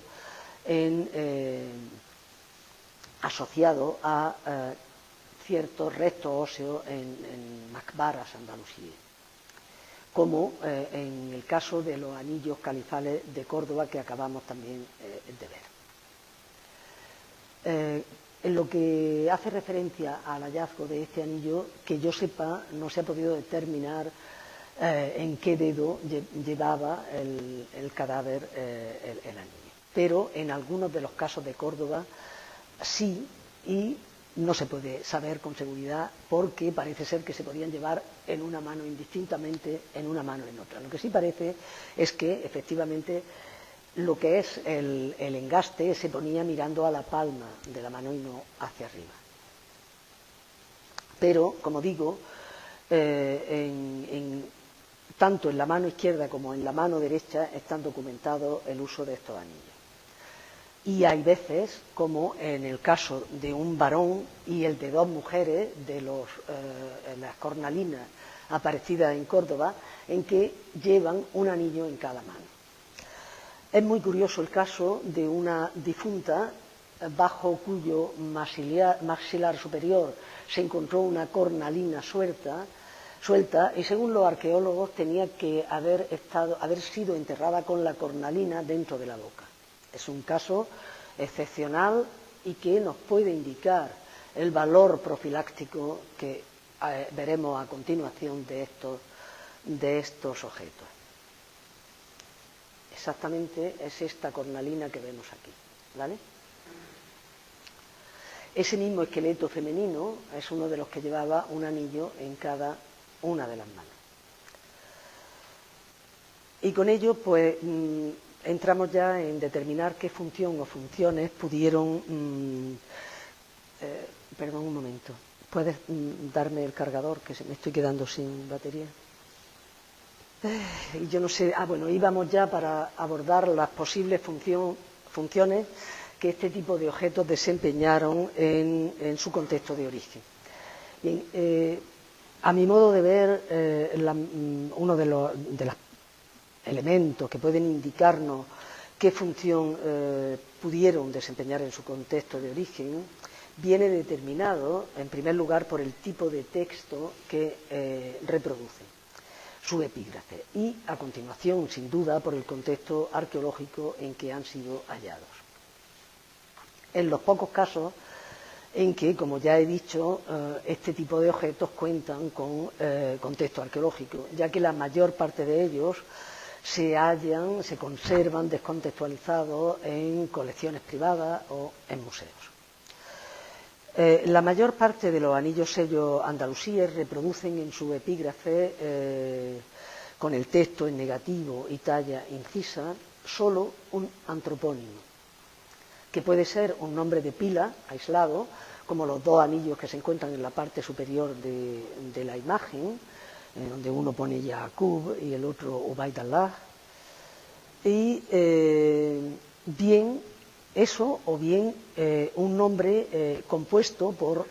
asociados a ciertos restos óseos en macbaras andalusíes, como en el caso de los anillos califales de Córdoba que acabamos también de ver. En lo que hace referencia al hallazgo de este anillo, que yo sepa, no se ha podido determinar en qué dedo llevaba el cadáver el anillo. Pero en algunos de los casos de Córdoba sí, y no se puede saber con seguridad porque parece ser que se podían llevar en una mano indistintamente, en una mano en otra. Lo que sí parece es que efectivamente lo que es el engaste se ponía mirando a la palma de la mano y no hacia arriba. Pero, como digo, tanto en la mano izquierda como en la mano derecha están documentados el uso de estos anillos. Y hay veces, como en el caso de un varón y el de dos mujeres, de las cornalinas aparecidas en Córdoba, en que llevan un anillo en cada mano. Es muy curioso el caso de una difunta bajo cuyo maxilar superior se encontró una cornalina suelta, y según los arqueólogos tenía que haber sido enterrada con la cornalina dentro de la boca. Es un caso excepcional y que nos puede indicar el valor profiláctico que veremos a continuación de estos objetos. Exactamente es esta cornalina que vemos aquí, ¿vale? Ese mismo esqueleto femenino es uno de los que llevaba un anillo en cada una de las manos. Y con ello, pues, entramos ya en determinar qué función o funciones pudieron... perdón un momento, ¿puedes darme el cargador? Que me estoy quedando sin batería. Y yo no sé... bueno, íbamos ya para abordar las posibles funciones que este tipo de objetos desempeñaron en su contexto de origen. Bien, a mi modo de ver, uno de los elementos que pueden indicarnos qué función pudieron desempeñar en su contexto de origen viene determinado, en primer lugar, por el tipo de texto que reproduce, su epígrafe, y a continuación, sin duda, por el contexto arqueológico en que han sido hallados. En los pocos casos en que, como ya he dicho, este tipo de objetos cuentan con contexto arqueológico, ya que la mayor parte de ellos se conservan descontextualizados en colecciones privadas o en museos. La mayor parte de los anillos sellos andalusíes reproducen en su epígrafe, con el texto en negativo y talla incisa, solo un antropónimo, que puede ser un nombre de pila aislado, como los dos anillos que se encuentran en la parte superior de la imagen, donde uno pone Yaqub y el otro Ubaydallah, y bien eso o bien un nombre compuesto por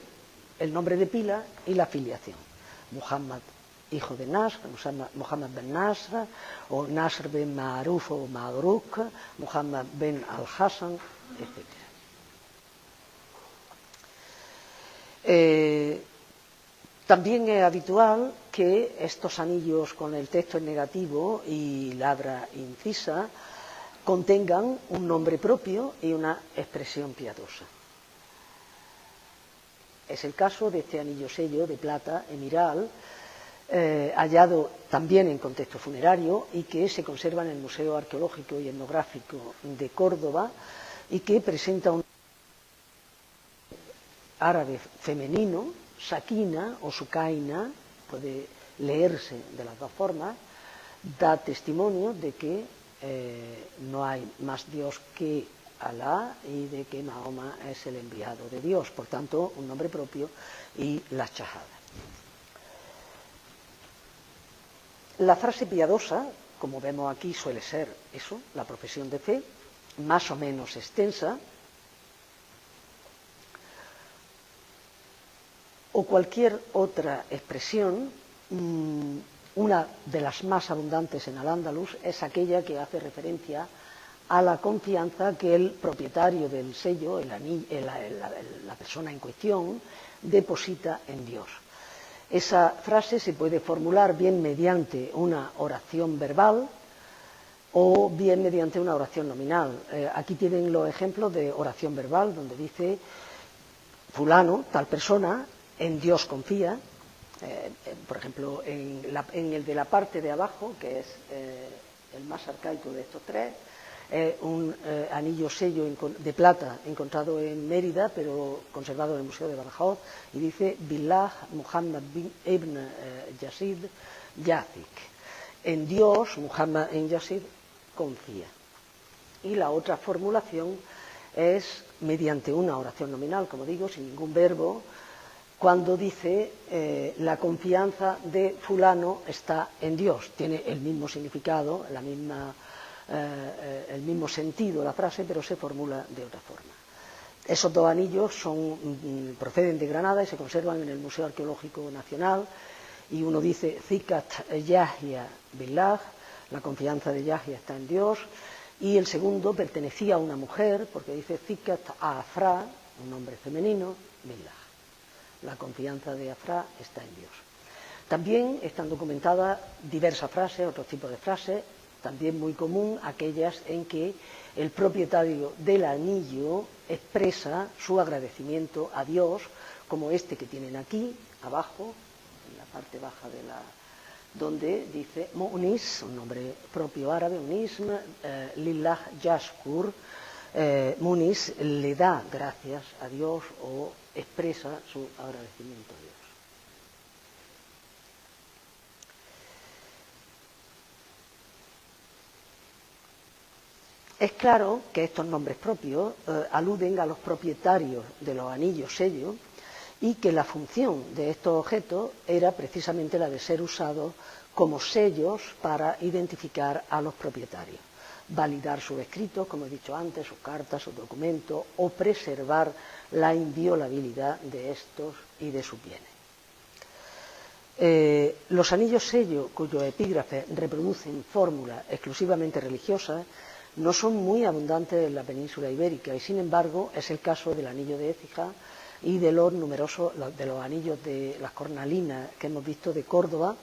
el nombre de pila y la filiación. Muhammad, hijo de Nasr, Muhammad ben Nasr, o Nasr ben Ma'ruf o Ma'ruk, Muhammad ben al-Hassan, etc. También es habitual que estos anillos con el texto en negativo y labra incisa contengan un nombre propio y una expresión piadosa. Es el caso de este anillo sello de plata emiral, hallado también en contexto funerario y que se conserva en el Museo Arqueológico y Etnográfico de Córdoba, y que presenta un árabe femenino, Sakina o Sukaina, puede leerse de las dos formas, da testimonio de que no hay más Dios que Alá y de que Mahoma es el enviado de Dios, por tanto, un nombre propio y la shahada. La frase piadosa, como vemos aquí, suele ser eso, la profesión de fe, más o menos extensa, o cualquier otra expresión. Una de las más abundantes en Al-Ándalus es aquella que hace referencia a la confianza que el propietario del sello, la persona en cuestión, deposita en Dios. Esa frase se puede formular bien mediante una oración verbal o bien mediante una oración nominal. Aquí tienen los ejemplos de oración verbal, donde dice fulano, tal persona, en Dios confía. Por ejemplo, en el de la parte de abajo, que es el más arcaico de estos tres, un anillo sello de plata encontrado en Mérida, pero conservado en el Museo de Badajoz, y dice Billah Muhammad ibn Yazid Yazik. En Dios, Muhammad en Yazid confía. Y la otra formulación es mediante una oración nominal, como digo, sin ningún verbo, cuando dice la confianza de fulano está en Dios. Tiene el mismo significado, el mismo sentido la frase, pero se formula de otra forma. Esos dos anillos proceden de Granada y se conservan en el Museo Arqueológico Nacional, y uno dice Zikat Yahya Billah, la confianza de Yahya está en Dios, y el segundo pertenecía a una mujer porque dice Zikat Afra, un nombre femenino, Billah, la confianza de Afra está en Dios. También están documentadas diversas frases, otros tipos de frases, también muy común aquellas en que el propietario del anillo expresa su agradecimiento a Dios, como este que tienen aquí, abajo, en la parte baja de donde dice Mu'nis, un nombre propio árabe, Unism, Lillah Yashkur, Mu'nis le da gracias a Dios o expresa su agradecimiento a Dios. Es claro que estos nombres propios aluden a los propietarios de los anillos sellos y que la función de estos objetos era precisamente la de ser usados como sellos para identificar a los propietarios, validar sus escritos, como he dicho antes, sus cartas, sus documentos, o preservar la inviolabilidad de estos y de sus bienes. Los anillos sello cuyos epígrafes reproducen fórmulas exclusivamente religiosas no son muy abundantes en la península ibérica y, sin embargo, es el caso del anillo de Écija y de los numerosos de los anillos de las cornalinas que hemos visto de Córdoba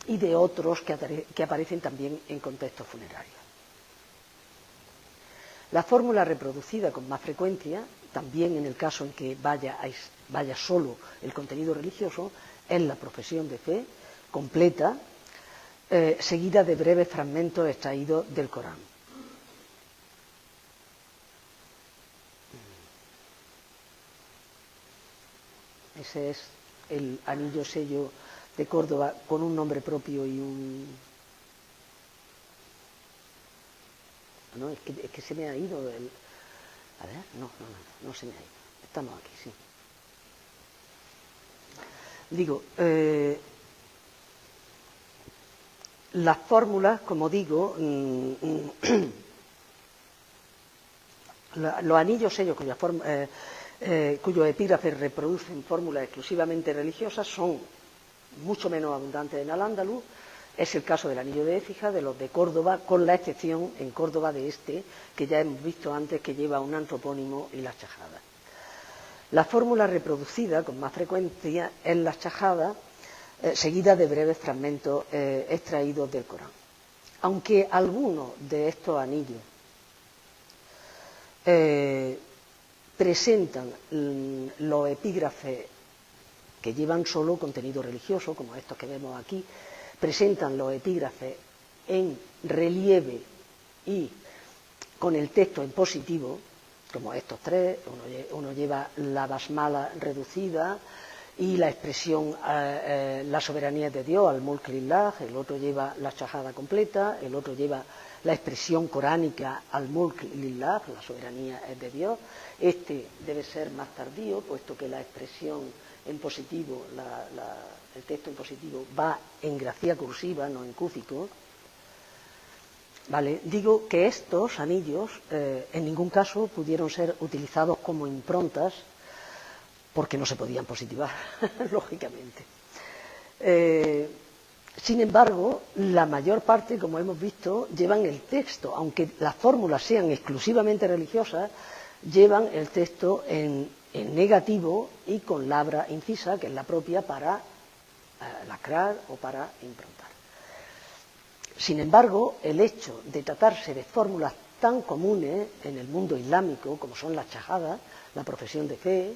y de otros que aparecen también en contextos funerarios. La fórmula reproducida con más frecuencia, también en el caso en que vaya solo el contenido religioso, es la profesión de fe completa, seguida de breves fragmentos extraídos del Corán. Ese es el anillo sello de Córdoba con un nombre propio y un... No, es que se me ha ido el... A ver, no se me ha ido. Estamos aquí, sí. Digo, las fórmulas, como digo, los anillos sellos cuyos epígrafes reproducen fórmulas exclusivamente religiosas son mucho menos abundantes en Al-Ándalus. Es el caso del anillo de Écija, de los de Córdoba, con la excepción en Córdoba de este, que ya hemos visto antes, que lleva un antropónimo y las chajadas. La fórmula reproducida con más frecuencia es la chajada, seguida de breves fragmentos extraídos del Corán. Aunque algunos de estos anillos presentan los epígrafes que llevan solo contenido religioso, como estos que vemos aquí, presentan los epígrafes en relieve y con el texto en positivo, como estos tres. Uno lleva la basmala reducida y la expresión la soberanía de Dios, al-mulk lillah, el otro lleva la chajada completa, el otro lleva la expresión coránica al-mulk lillah, la soberanía es de Dios. Este debe ser más tardío, puesto que la expresión en positivo, el texto en positivo va en grafía cursiva, no en cúfico. Vale, digo que estos anillos en ningún caso pudieron ser utilizados como improntas porque no se podían positivar, lógicamente. Sin embargo, la mayor parte, como hemos visto, llevan el texto, aunque las fórmulas sean exclusivamente religiosas, llevan el texto en negativo y con labra incisa, que es la propia para lacrar o para improntar. Sin embargo, el hecho de tratarse de fórmulas tan comunes en el mundo islámico, como son las chajadas, la profesión de fe,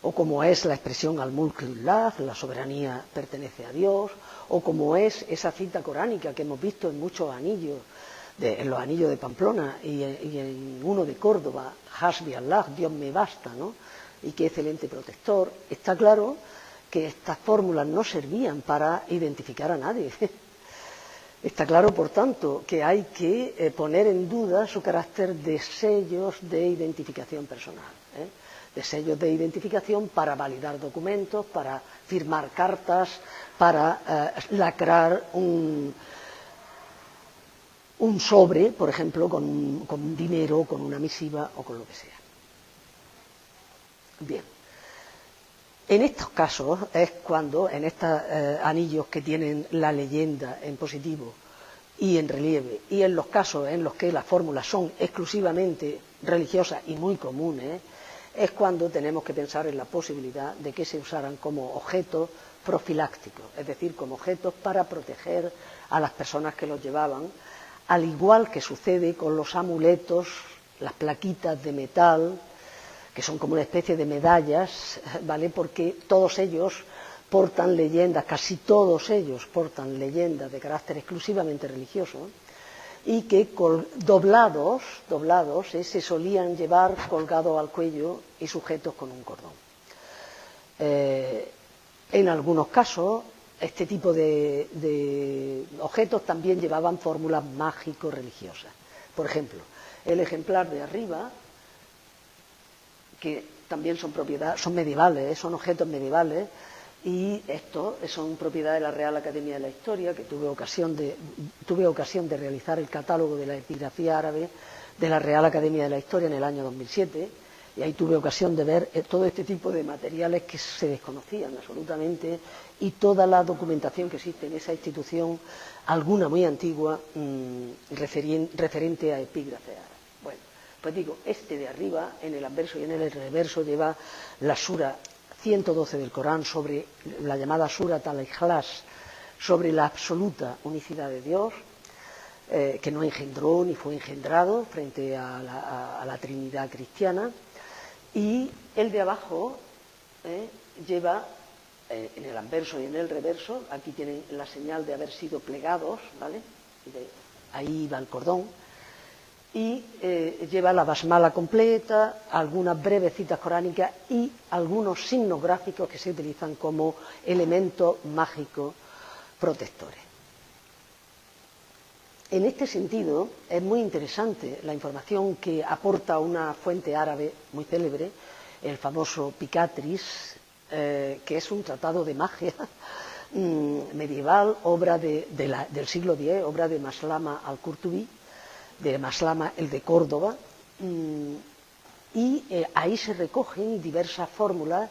o como es la expresión al-mulk lillah, la soberanía pertenece a Dios, o como es esa cita coránica que hemos visto en muchos anillos, en los anillos de Pamplona y en uno de Córdoba, Hasbi Allah, Dios me basta, ¿no? Y qué excelente protector. Está claro que estas fórmulas no servían para identificar a nadie. Está claro, por tanto, que hay que poner en duda su carácter de sellos de identificación personal, de sellos de identificación para validar documentos, para firmar cartas, para lacrar un sobre, por ejemplo, con dinero, con una misiva o con lo que sea. Bien. En estos casos es cuando, en estos anillos que tienen la leyenda en positivo y en relieve, y en los casos en los que las fórmulas son exclusivamente religiosas y muy comunes, es cuando tenemos que pensar en la posibilidad de que se usaran como objetos profilácticos, es decir, como objetos para proteger a las personas que los llevaban, al igual que sucede con los amuletos, las plaquitas de metal, que son como una especie de medallas, ¿vale? Porque todos ellos portan leyendas, casi todos ellos portan leyendas de carácter exclusivamente religioso, y que doblados se solían llevar colgados al cuello y sujetos con un cordón. En algunos casos, este tipo de objetos también llevaban fórmulas mágico-religiosas. Por ejemplo, el ejemplar de arriba, que también son medievales, son objetos medievales, y estos son propiedad de la Real Academia de la Historia, que tuve ocasión de realizar el catálogo de la epigrafía árabe de la Real Academia de la Historia en el año 2007, y ahí tuve ocasión de ver todo este tipo de materiales que se desconocían absolutamente, y toda la documentación que existe en esa institución, alguna muy antigua, referente a epígrafe árabe. Bueno, pues digo, este de arriba, en el anverso y en el reverso, lleva la sura 112 del Corán, sobre la llamada Surat al-Ikhlas, sobre la absoluta unicidad de Dios, que no engendró ni fue engendrado frente a la Trinidad cristiana. Y el de abajo lleva, en el anverso y en el reverso, aquí tienen la señal de haber sido plegados, ¿vale? Ahí va el cordón. Y lleva la basmala completa, algunas breves citas coránicas y algunos signos gráficos que se utilizan como elementos mágicos protectores. En este sentido, es muy interesante la información que aporta una fuente árabe muy célebre, el famoso Picatris, que es un tratado de magia medieval, obra del siglo X, obra de Maslama al-Qurtubi, de Maslama el de Córdoba, y ahí se recogen diversas fórmulas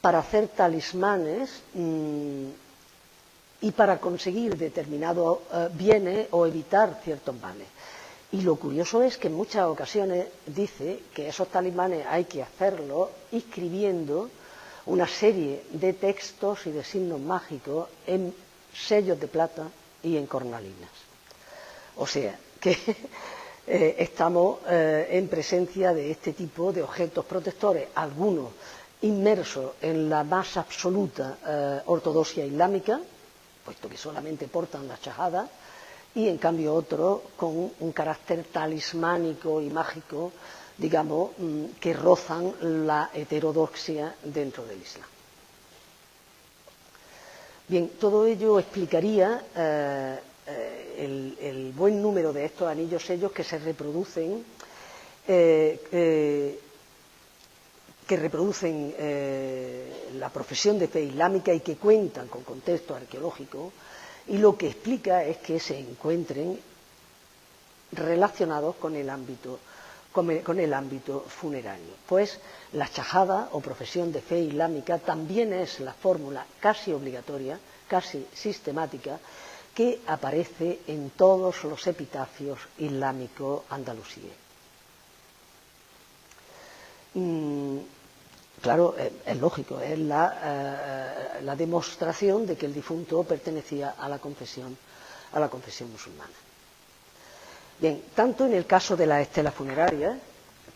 para hacer talismanes y para conseguir determinados bienes o evitar ciertos males. Y lo curioso es que en muchas ocasiones dice que esos talismanes hay que hacerlos escribiendo una serie de textos y de signos mágicos en sellos de plata y en cornalinas. O sea, que estamos en presencia de este tipo de objetos protectores, algunos inmersos en la más absoluta ortodoxia islámica, puesto que solamente portan la shahada, y en cambio otros con un carácter talismánico y mágico, digamos, que rozan la heterodoxia dentro del Islam. Bien, todo ello explicaría el buen número de estos anillos sellos que se reproducen, la profesión de fe islámica y que cuentan con contexto arqueológico, y lo que explica es que se encuentren relacionados con el ámbito funerario. Pues la shahada o profesión de fe islámica también es la fórmula casi obligatoria, casi sistemática, que aparece en todos los epitafios islámicos andalusíes. Claro, es lógico, es la demostración de que el difunto pertenecía a la confesión musulmana. Bien, tanto en el caso de las estelas funerarias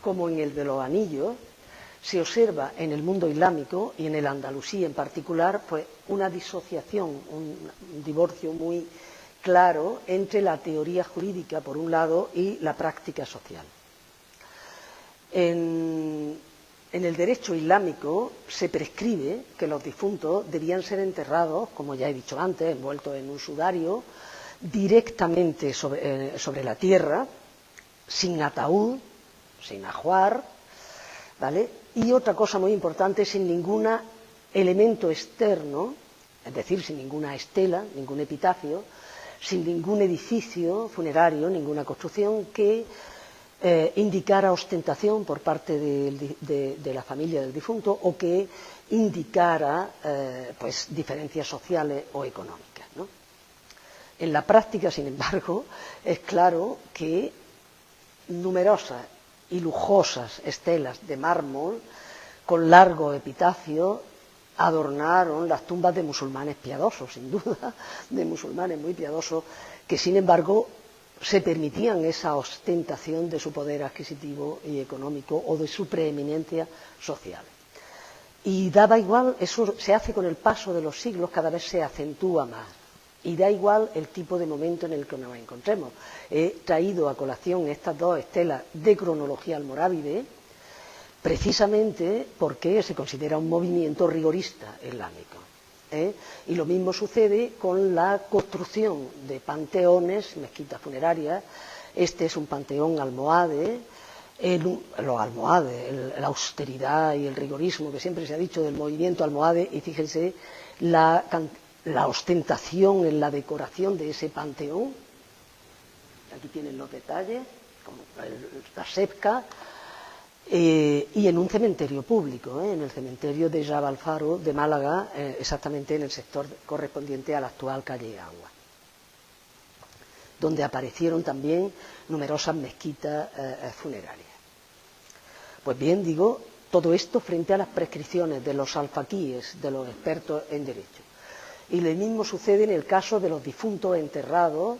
como en el de los anillos, se observa en el mundo islámico y en el andalusí en particular, pues una disociación, un divorcio muy claro entre la teoría jurídica, por un lado, y la práctica social. En el derecho islámico se prescribe que los difuntos debían ser enterrados, como ya he dicho antes, envueltos en un sudario, directamente sobre la tierra, sin ataúd, sin ajuar, ¿vale? Y otra cosa muy importante, sin ningún elemento externo, es decir, sin ninguna estela, ningún epitafio, sin ningún edificio funerario, ninguna construcción que indicara ostentación por parte de la familia del difunto o que indicara pues, diferencias sociales o económicas, ¿no? En la práctica, sin embargo, es claro que numerosas y lujosas estelas de mármol con largo epitafio adornaron las tumbas de musulmanes piadosos, sin duda, de musulmanes muy piadosos, que sin embargo se permitían esa ostentación de su poder adquisitivo y económico o de su preeminencia social. Y daba igual, eso se hace con el paso de los siglos, cada vez se acentúa más. Y da igual el tipo de momento en el que nos encontremos. He traído a colación estas dos estelas de cronología almorávide, precisamente porque se considera un movimiento rigorista islámico. Y lo mismo sucede con la construcción de panteones, mezquitas funerarias. Este es un panteón almohade. Los almohades, la austeridad y el rigorismo que siempre se ha dicho del movimiento almohade, y fíjense la ostentación en la decoración de ese panteón. Aquí tienen los detalles, como la sepca, y en un cementerio público, en el cementerio de Jabal Faro de Málaga, exactamente en el sector correspondiente a la actual calle Agua, donde aparecieron también numerosas mezquitas funerarias. Pues bien, digo, todo esto frente a las prescripciones de los alfaquíes, de los expertos en derecho. Y lo mismo sucede en el caso de los difuntos enterrados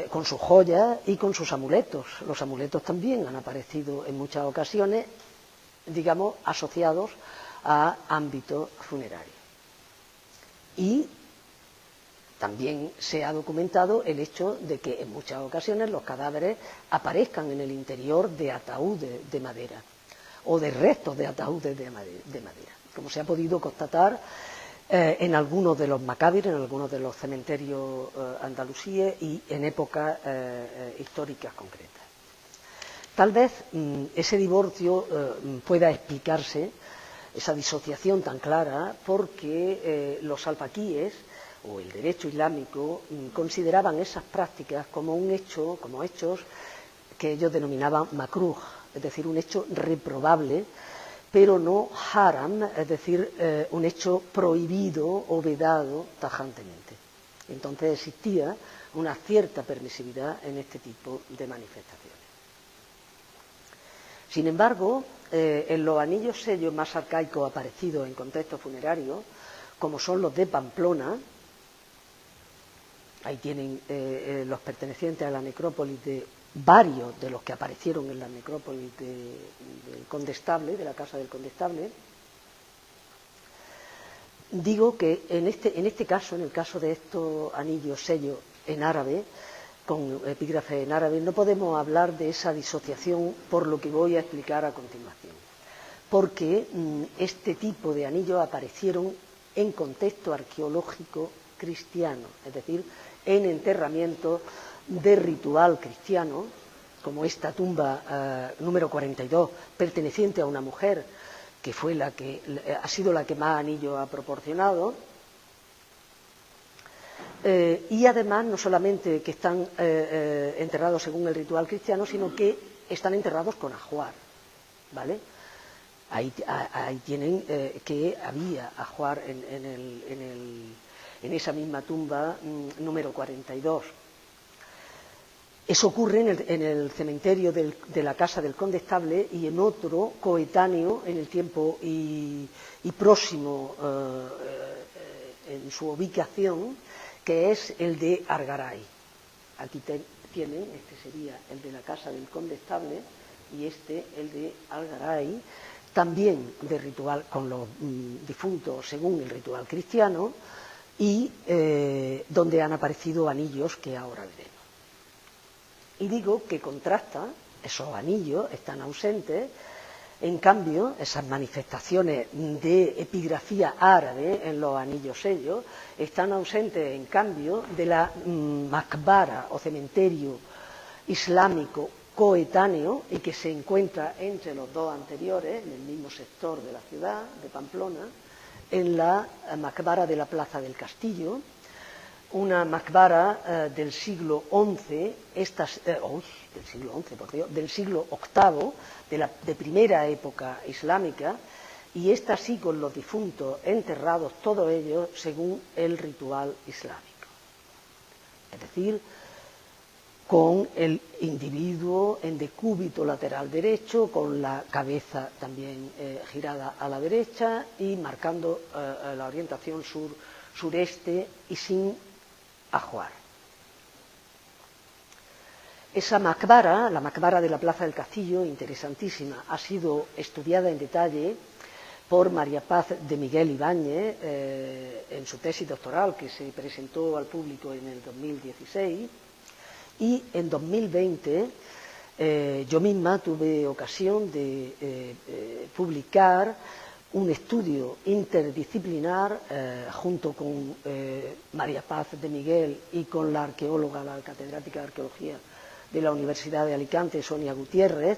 con sus joyas y con sus amuletos. Los amuletos también han aparecido en muchas ocasiones, digamos, asociados a ámbito funerario. Y también se ha documentado el hecho de que en muchas ocasiones los cadáveres aparezcan en el interior de ataúdes de madera o de restos de ataúdes de madera, como se ha podido constatar en algunos de los macábiros, en algunos de los cementerios andalusíes y en épocas históricas concretas. Tal vez ese divorcio pueda explicarse, esa disociación tan clara, porque los alfaquíes o el derecho islámico consideraban esas prácticas como un hecho, como hechos que ellos denominaban makruh, es decir, un hecho reprobable, pero no haram, es decir, un hecho prohibido o vedado tajantemente. Entonces existía una cierta permisividad en este tipo de manifestaciones. Sin embargo, en los anillos sellos más arcaicos aparecidos en contextos funerarios, como son los de Pamplona, ahí tienen los pertenecientes a la necrópolis de varios de los que aparecieron en la necrópolis del Condestable, de la casa del Condestable. Digo que en este caso, en el caso de estos anillos sellos en árabe, con epígrafe en árabe, no podemos hablar de esa disociación por lo que voy a explicar a continuación, porque este tipo de anillos aparecieron en contexto arqueológico cristiano, es decir, en enterramientos de ritual cristiano, como esta tumba número 42, perteneciente a una mujer que fue ha sido la que más anillos ha proporcionado, y además no solamente que están enterrados según el ritual cristiano, sino que están enterrados con ajuar, ¿vale? Ahí tienen que había ajuar en esa misma tumba número 42. Eso ocurre en el cementerio de la Casa del Condestable y en otro coetáneo en el tiempo y próximo en su ubicación, que es el de Argaray. Aquí tienen, este sería el de la Casa del Condestable y este el de Argaray, también de ritual con los difuntos según el ritual cristiano, y donde han aparecido anillos que ahora veremos. Y digo que contrasta, esos anillos están ausentes En cambio, esas manifestaciones de epigrafía árabe en los anillos sellos están ausentes, en cambio, de la maqbara o cementerio islámico coetáneo y que se encuentra entre los dos anteriores, en el mismo sector de la ciudad de Pamplona, en la maqbara de la Plaza del Castillo, una maqbara del siglo XI, del siglo VIII, de primera época islámica, y esta sí con los difuntos enterrados, todos ellos según el ritual islámico. Es decir, con el individuo en decúbito lateral derecho, con la cabeza también girada a la derecha y marcando la orientación sureste y sin ajuar. Esa maqbara, la maqbara de la Plaza del Castillo, interesantísima, ha sido estudiada en detalle por María Paz de Miguel Ibáñez en su tesis doctoral que se presentó al público en el 2016, y en 2020 yo misma tuve ocasión de publicar un estudio interdisciplinar junto con María Paz de Miguel y con la arqueóloga, la catedrática de arqueología de la Universidad de Alicante, Sonia Gutiérrez,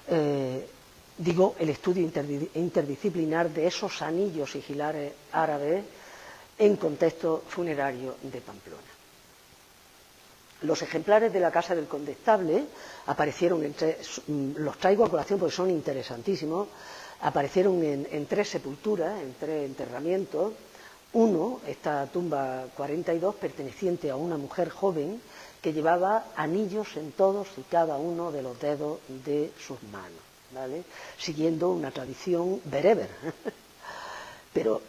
el estudio interdisciplinar de esos anillos sigilares árabes en contexto funerario de Pamplona. Los ejemplares de la Casa del Condestable aparecieron, los traigo a colación porque son interesantísimos, aparecieron en 3 sepulturas, en 3 enterramientos. Uno, esta tumba 42, perteneciente a una mujer joven que llevaba anillos en todos y cada uno de los dedos de sus manos, ¿vale? Siguiendo una tradición bereber. Pero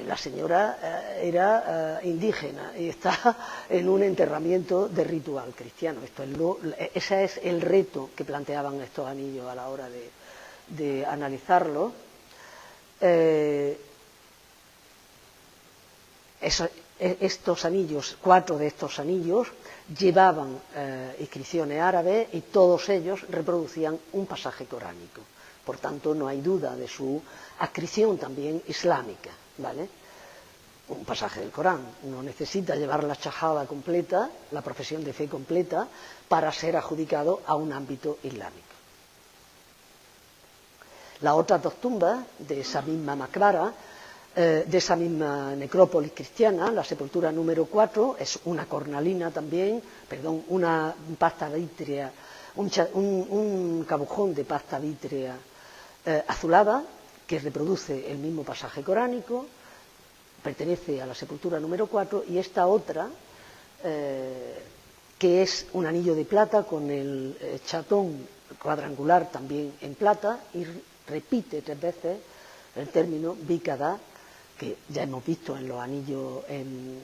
la señora era indígena y está en un enterramiento de ritual cristiano. Ese es el reto que planteaban estos anillos a la hora de analizarlo. Estos anillos, 4 de estos anillos, llevaban inscripciones árabes y todos ellos reproducían un pasaje coránico. Por tanto, no hay duda de su adscripción también islámica, ¿vale? Un pasaje del Corán. No necesita llevar la shahada completa, la profesión de fe completa, para ser adjudicado a un ámbito islámico. Las otras 2 tumbas de esa misma maqbara, de esa misma necrópolis cristiana, la sepultura número 4, es una cornalina también, una pasta vítrea, un cabujón de pasta vítrea azulada, que reproduce el mismo pasaje coránico, pertenece a la sepultura número 4, y esta otra, que es un anillo de plata con el chatón cuadrangular también en plata, y repite 3 veces el término bicada, que ya hemos visto en los anillos en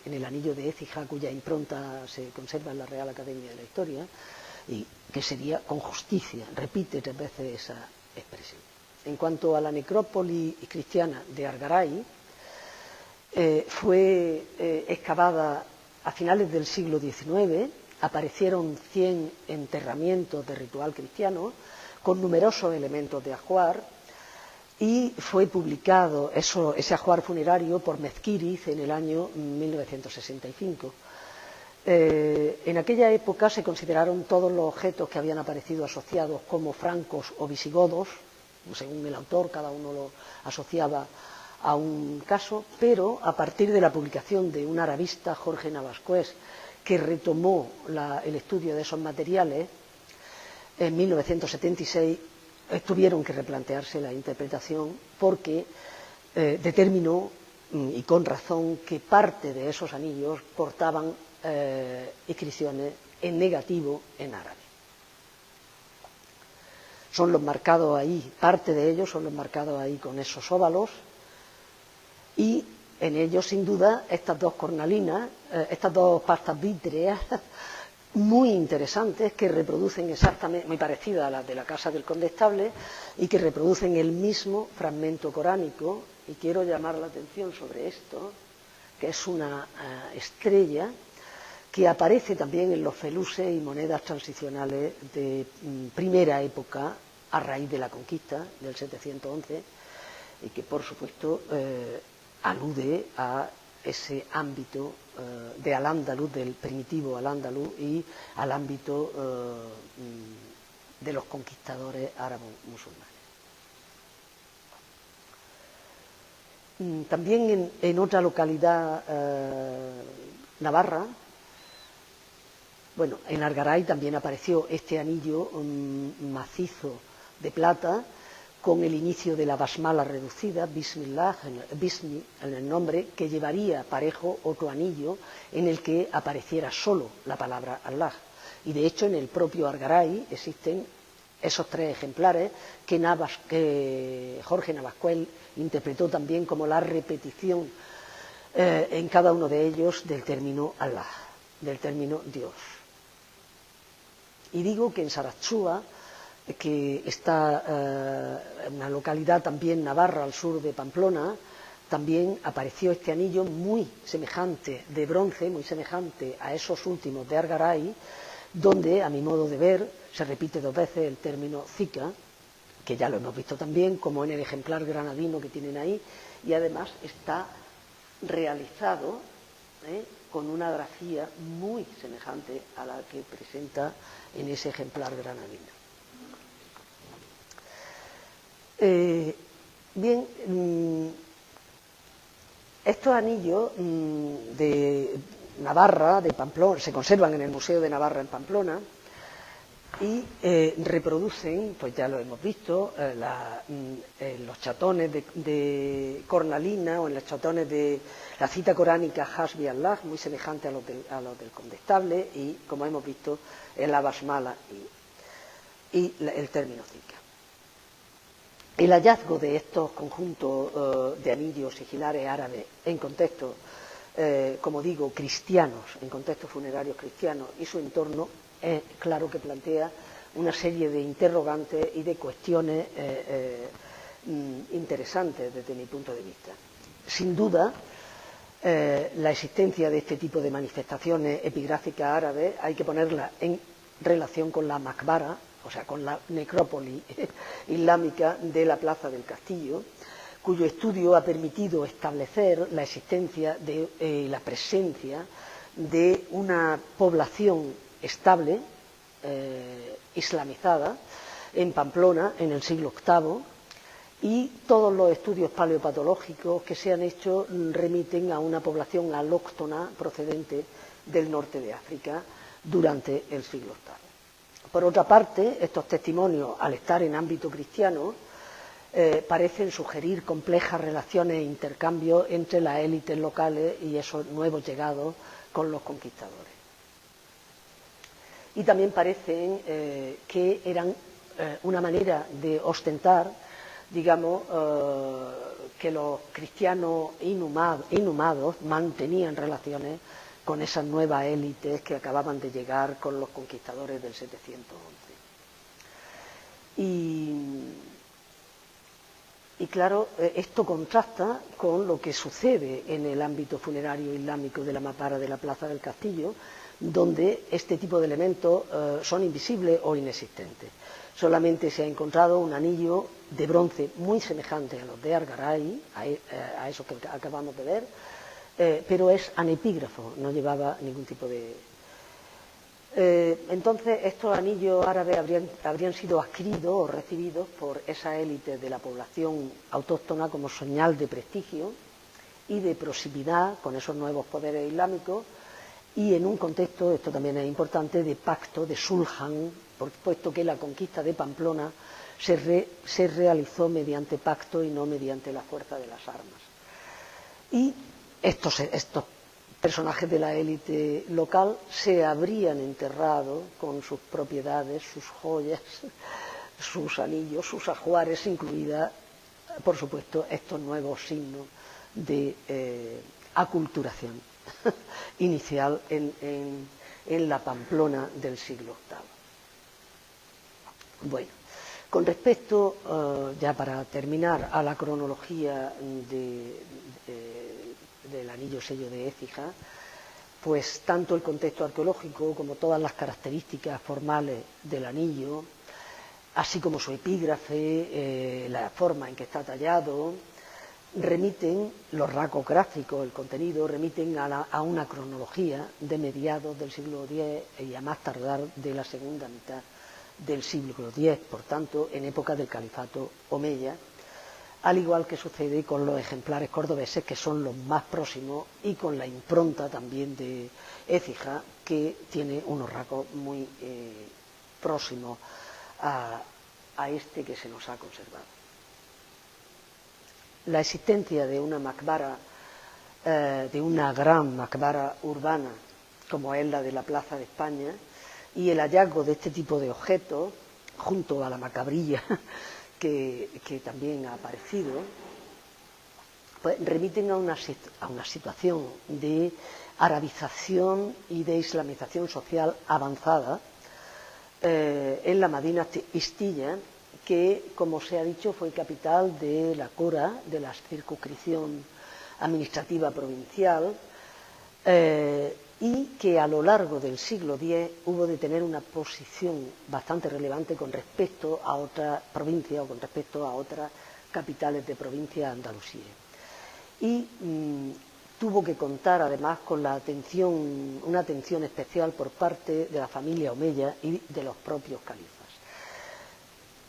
el anillo de Écija, cuya impronta se conserva en la Real Academia de la Historia, y que sería con justicia, repite 3 veces esa expresión. En cuanto a la necrópolis cristiana de Argaray, fue excavada a finales del siglo XIX, aparecieron 100 enterramientos de ritual cristiano con numerosos elementos de ajuar, y fue publicado ese ajuar funerario por Mezquiriz en el año 1965. En aquella época se consideraron todos los objetos que habían aparecido asociados como francos o visigodos, según el autor, cada uno lo asociaba a un caso, pero a partir de la publicación de un arabista, Jorge Navascués, que retomó el estudio de esos materiales en 1976, tuvieron que replantearse la interpretación porque determinó, y con razón, que parte de esos anillos portaban inscripciones en negativo en árabe. Son los marcados ahí, parte de ellos son los marcados ahí con esos óvalos, y en ellos, sin duda, estas 2 cornalinas, estas 2 pastas vítreas, muy interesantes, que reproducen exactamente, muy parecidas a las de la Casa del Condestable, y que reproducen el mismo fragmento coránico. Y quiero llamar la atención sobre esto, que es una estrella que aparece también en los feluses y monedas transicionales de primera época a raíz de la conquista del 711 y que, por supuesto, alude a ese ámbito de Al-Ándalus, del primitivo Al-Ándalus, y al ámbito de los conquistadores árabes musulmanes. También en otra localidad navarra, bueno, en Argaray también apareció este anillo macizo de plata con el inicio de la basmala reducida, Bismillah, Bismi, en el nombre, que llevaría parejo otro anillo en el que apareciera solo la palabra Allah. Y de hecho en el propio Argaray existen esos 3 ejemplares que Jorge Navascuel interpretó también como la repetición en cada uno de ellos del término Allah, del término Dios. Y digo que en Sarachúa, que está una localidad también navarra al sur de Pamplona, también apareció este anillo muy semejante, de bronce, muy semejante a esos últimos de Argaray, donde, a mi modo de ver, se repite 2 veces el término Zika, que ya lo hemos visto también, como en el ejemplar granadino que tienen ahí, y además está realizado con una grafía muy semejante a la que presenta en ese ejemplar granadino. Bien, estos anillos de Navarra, de Pamplona, se conservan en el Museo de Navarra en Pamplona y reproducen, pues ya lo hemos visto, en los chatones de cornalina o en los chatones de la cita coránica Hasbi Allah, muy semejante a los del condestable, y como hemos visto en la basmala y el término Zika. El hallazgo de estos conjuntos de anillos sigilares árabes en contextos, como digo, cristianos, en contextos funerarios cristianos y su entorno, es claro que plantea una serie de interrogantes y de cuestiones interesantes desde mi punto de vista. Sin duda, la existencia de este tipo de manifestaciones epigráficas árabes hay que ponerla en relación con la Maqbara, o sea, con la necrópolis islámica de la Plaza del Castillo, cuyo estudio ha permitido establecer la existencia de la presencia de una población estable, islamizada, en Pamplona en el siglo VIII, y todos los estudios paleopatológicos que se han hecho remiten a una población alóctona procedente del norte de África durante el siglo VIII. Por otra parte, estos testimonios, al estar en ámbito cristiano, parecen sugerir complejas relaciones e intercambios entre las élites locales y esos nuevos llegados con los conquistadores. Y también parecen que eran una manera de ostentar, digamos, que los cristianos inhumados mantenían relaciones con esas nuevas élites que acababan de llegar con los conquistadores del 711. Y claro, esto contrasta con lo que sucede en el ámbito funerario islámico de la Maqbara de la Plaza del Castillo, donde este tipo de elementos son invisibles o inexistentes. Solamente se ha encontrado un anillo de bronce muy semejante a los de Argaray, a esos que acabamos de ver, pero es anepígrafo, no llevaba ningún tipo de... Entonces, estos anillos árabes habrían sido adquiridos o recibidos por esa élite de la población autóctona como señal de prestigio y de proximidad con esos nuevos poderes islámicos, y en un contexto, esto también es importante, de pacto, de sulhan, puesto que la conquista de Pamplona se realizó mediante pacto y no mediante la fuerza de las armas. Y estos personajes de la élite local se habrían enterrado con sus propiedades, sus joyas, sus anillos, sus ajuares, incluida, por supuesto, estos nuevos signos de aculturación inicial en la Pamplona del siglo VIII. Bueno, con respecto, ya para terminar, a la cronología del anillo sello de Écija, pues tanto el contexto arqueológico como todas las características formales del anillo así como su epígrafe, la forma en que está tallado, remiten, los rasgos gráficos, el contenido, remiten a una cronología de mediados del siglo X y a más tardar de la segunda mitad del siglo X, por tanto, en época del califato omeya, al igual que sucede con los ejemplares cordobeses, que son los más próximos, y con la impronta también de Écija, que tiene unos rasgos muy próximos a este que se nos ha conservado. La existencia de una maqbara, de una gran maqbara urbana, como es la de la Plaza de España, y el hallazgo de este tipo de objetos, junto a la macabrilla que también ha aparecido, pues remiten a una situación de arabización y de islamización social avanzada en la Madina Istilla, que, como se ha dicho, fue capital de la Cora, de la circunscripción administrativa provincial, y que a lo largo del siglo X hubo de tener una posición bastante relevante con respecto a otras provincias o con respecto a otras capitales de provincia andaluzíes. Y tuvo que contar además con una atención especial por parte de la familia omeya y de los propios califas.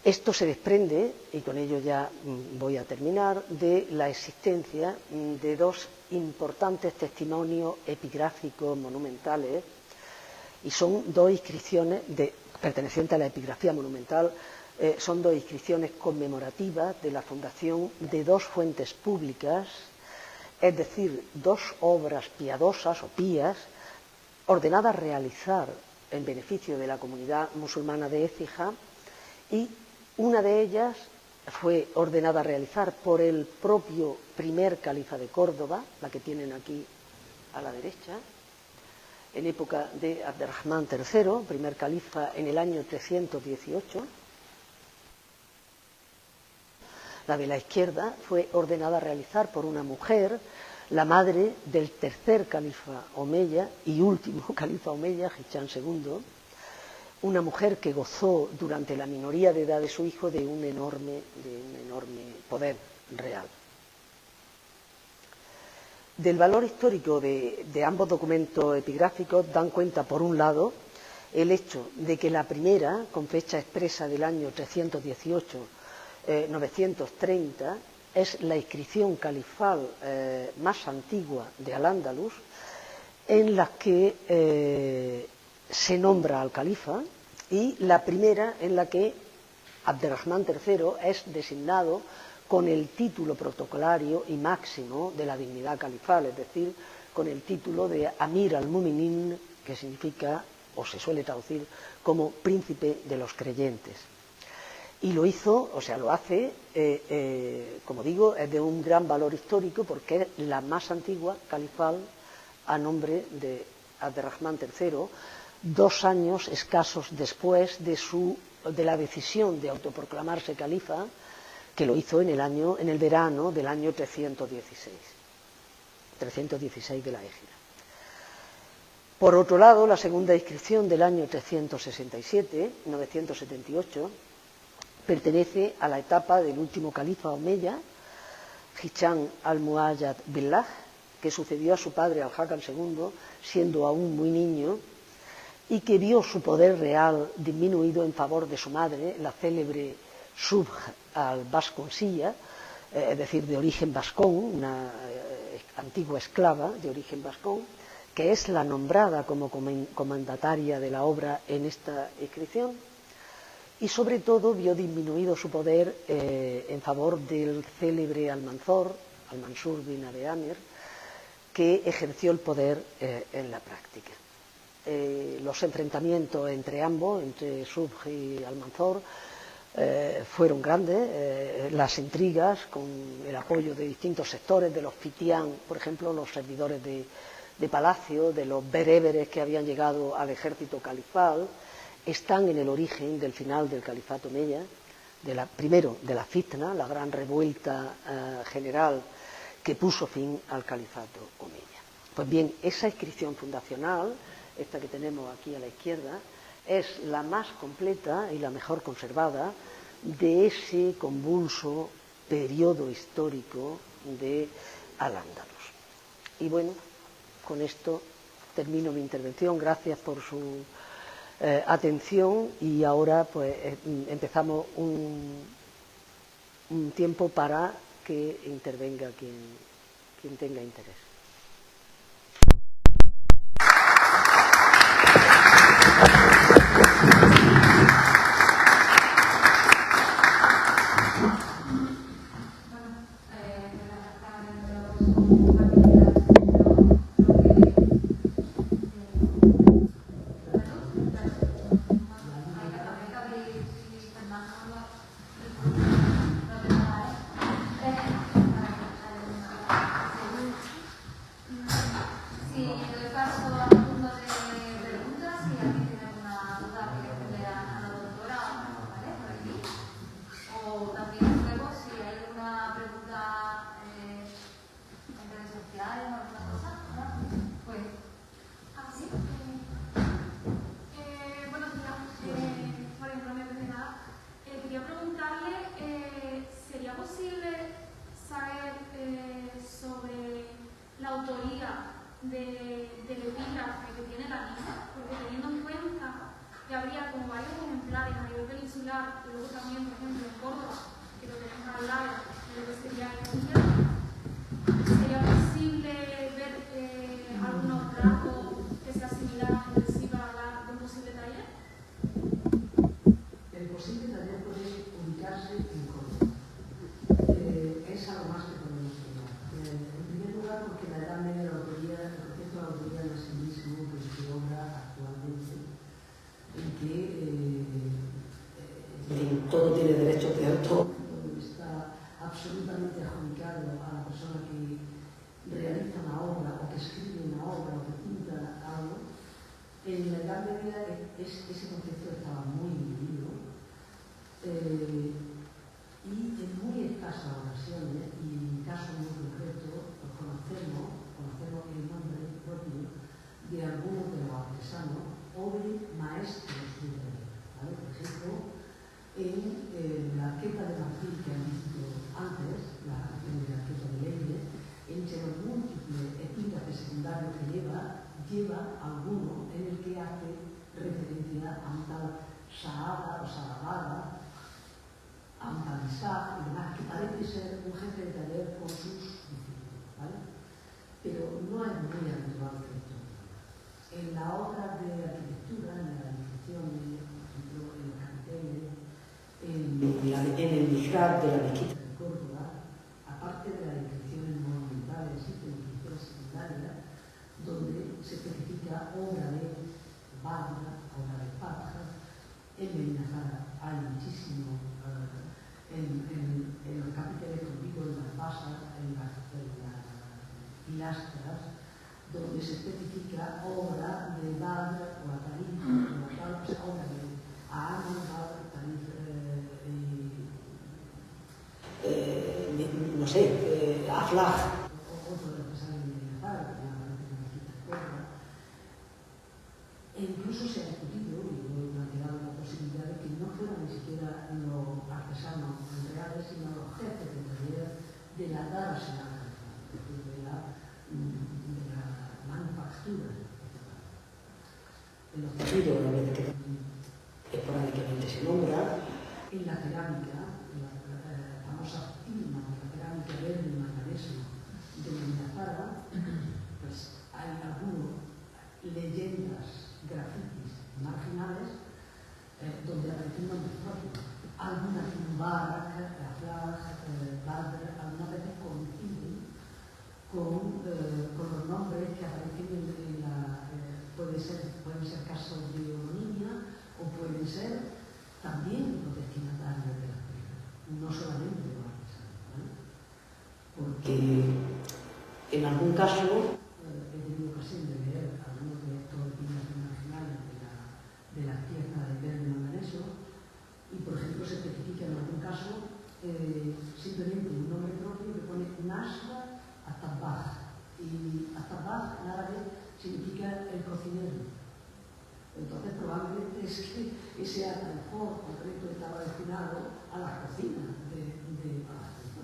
Esto se desprende, y con ello ya voy a terminar, de la existencia de dos importantes testimonios epigráficos monumentales, y son dos inscripciones pertenecientes a la epigrafía monumental, son dos inscripciones conmemorativas de la fundación de dos fuentes públicas, es decir, dos obras piadosas o pías ordenadas a realizar en beneficio de la comunidad musulmana de Écija, y una de ellas fue ordenada a realizar por el propio primer califa de Córdoba, la que tienen aquí a la derecha, en época de Abderrahmán III, primer califa en el año 318. La de la izquierda fue ordenada a realizar por una mujer, la madre del tercer califa omeya y último califa omeya, Hicham II, una mujer que gozó durante la minoría de edad de su hijo de un enorme poder real. Del valor histórico de ambos documentos epigráficos dan cuenta, por un lado, el hecho de que la primera, con fecha expresa del año 318-930, es la inscripción califal más antigua de Al-Ándalus, en la que se nombra al califa, y la primera en la que Abderrahmán III es designado con el título protocolario y máximo de la dignidad califal, es decir, con el título de Amir al-Muminin, que significa, o se suele traducir como príncipe de los creyentes. Y lo hizo, o sea, lo hace, como digo, es de un gran valor histórico porque es la más antigua califal a nombre de Abderrahmán III, 2 años escasos después de la decisión de autoproclamarse califa, que lo hizo en el verano del año 316 de la Égira. Por otro lado, la segunda inscripción del año 367-978 pertenece a la etapa del último califa omeya, Hicham al-Muayyad Billah, que sucedió a su padre Al-Hakam II, siendo aún muy niño, y que vio su poder real disminuido en favor de su madre, la célebre Subh al-Vasconcilla, es decir, de origen vascón, una antigua esclava de origen vascón, que es la nombrada como comandataria de la obra en esta inscripción, y sobre todo vio disminuido su poder en favor del célebre Al-Mansur bin Abi Amir, que ejerció el poder en la práctica. Los enfrentamientos entre ambos, entre Subh y Al-Mansur, fueron grandes, las intrigas con el apoyo de distintos sectores, de los fitián, por ejemplo, los servidores de palacio, de los bereberes que habían llegado al ejército califal, están en el origen del final del califato omeya, primero de la fitna, la gran revuelta general que puso fin al califato omeya. Pues bien, esa inscripción fundacional, esta que tenemos aquí a la izquierda, es la más completa y la mejor conservada de ese convulso periodo histórico de Al-Ándalus. Y bueno, con esto termino mi intervención. Gracias por su atención y ahora pues empezamos un tiempo para que intervenga quien tenga interés. Todo tiene derechos de autor, está absolutamente adjudicado a la persona que realiza una obra o que escribe una obra o que pinta algo. En la Edad Media ese concepto estaba muy dividido y en muy escasas ocasiones, y en casos muy concretos, pues conocemos el nombre propio de algunos de los artesanos o de maestros de taller, ¿vale? Por ejemplo, en la arqueta de marfil que han visto antes, la canción de la arqueta de Leire, entre los múltiples epígrafes secundarios que lleva alguno en el que hace referencia a un tal Saada o Sarabada, a un tal Isaac y demás, que parece ser un jefe de taller con sus discípulos, ¿vale? Pero no es muy habitual esto. En la obra de arquitectura, en la inscripción, por ejemplo, en los carteles, en el mihrab de la mezquita de Córdoba, aparte de las inscripciones monumentales, existen inscripciones secundarias donde se especifica obra de Badra, obra de Paja. En Medina Zara hay muchísimo, en los capiteles contigos de las basas, en las pilastras, donde se especifica obra de Badra o Atarif, obra de Ahmad, Badra, Atarif, no sé, Aflaj, otro de los que salen de Medina Zara, que aparece en la mezquita de Córdoba. E incluso se ha discutido, y yo he planteado la posibilidad de que no fueran ni siquiera los artesanos reales, sino los jefes de taller de la dársena, de la manufactura. En los tejidos, la vez que esporádicamente se nombra, en la cerámica, la famosa firma de la cerámica verde manganeso de Medina Zara, pues hay algunas leyendas, grafitis marginales donde aparecen nombres propios. Algunas Mubarak, Aflaj, Badr, algunas veces coinciden con los nombres que aparecen en la... pueden ser casos de homonimia o pueden ser también los destinatarios de las piezas, no solamente los artesanos, ¿vale? Porque en algún caso he tenido ocasión de leer algunos de estos epígrafes marginales de las piezas de verde manganeso y, por ejemplo, se especifica en algún caso simplemente un nombre propio que pone Nasra Atabaj, y Atabaj en árabe significa el cocinero. Entonces, probablemente es que ese alcanfor concreto estaba destinado a las cocinas de Palacio.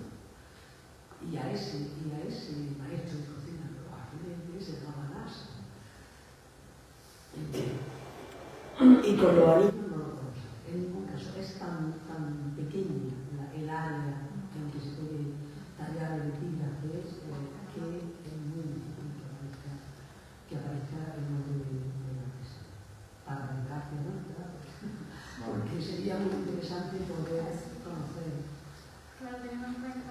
Y a ese maestro de cocina, probablemente se llama NASA. Y con los alumnos no lo podemos hacer. En ningún caso es tan pequeña el área en que se puede tallar el epígrafe, que es muy difícil que aparezca el nombre de la empresa. Para la desgracia nuestra, porque sería muy interesante poder conocer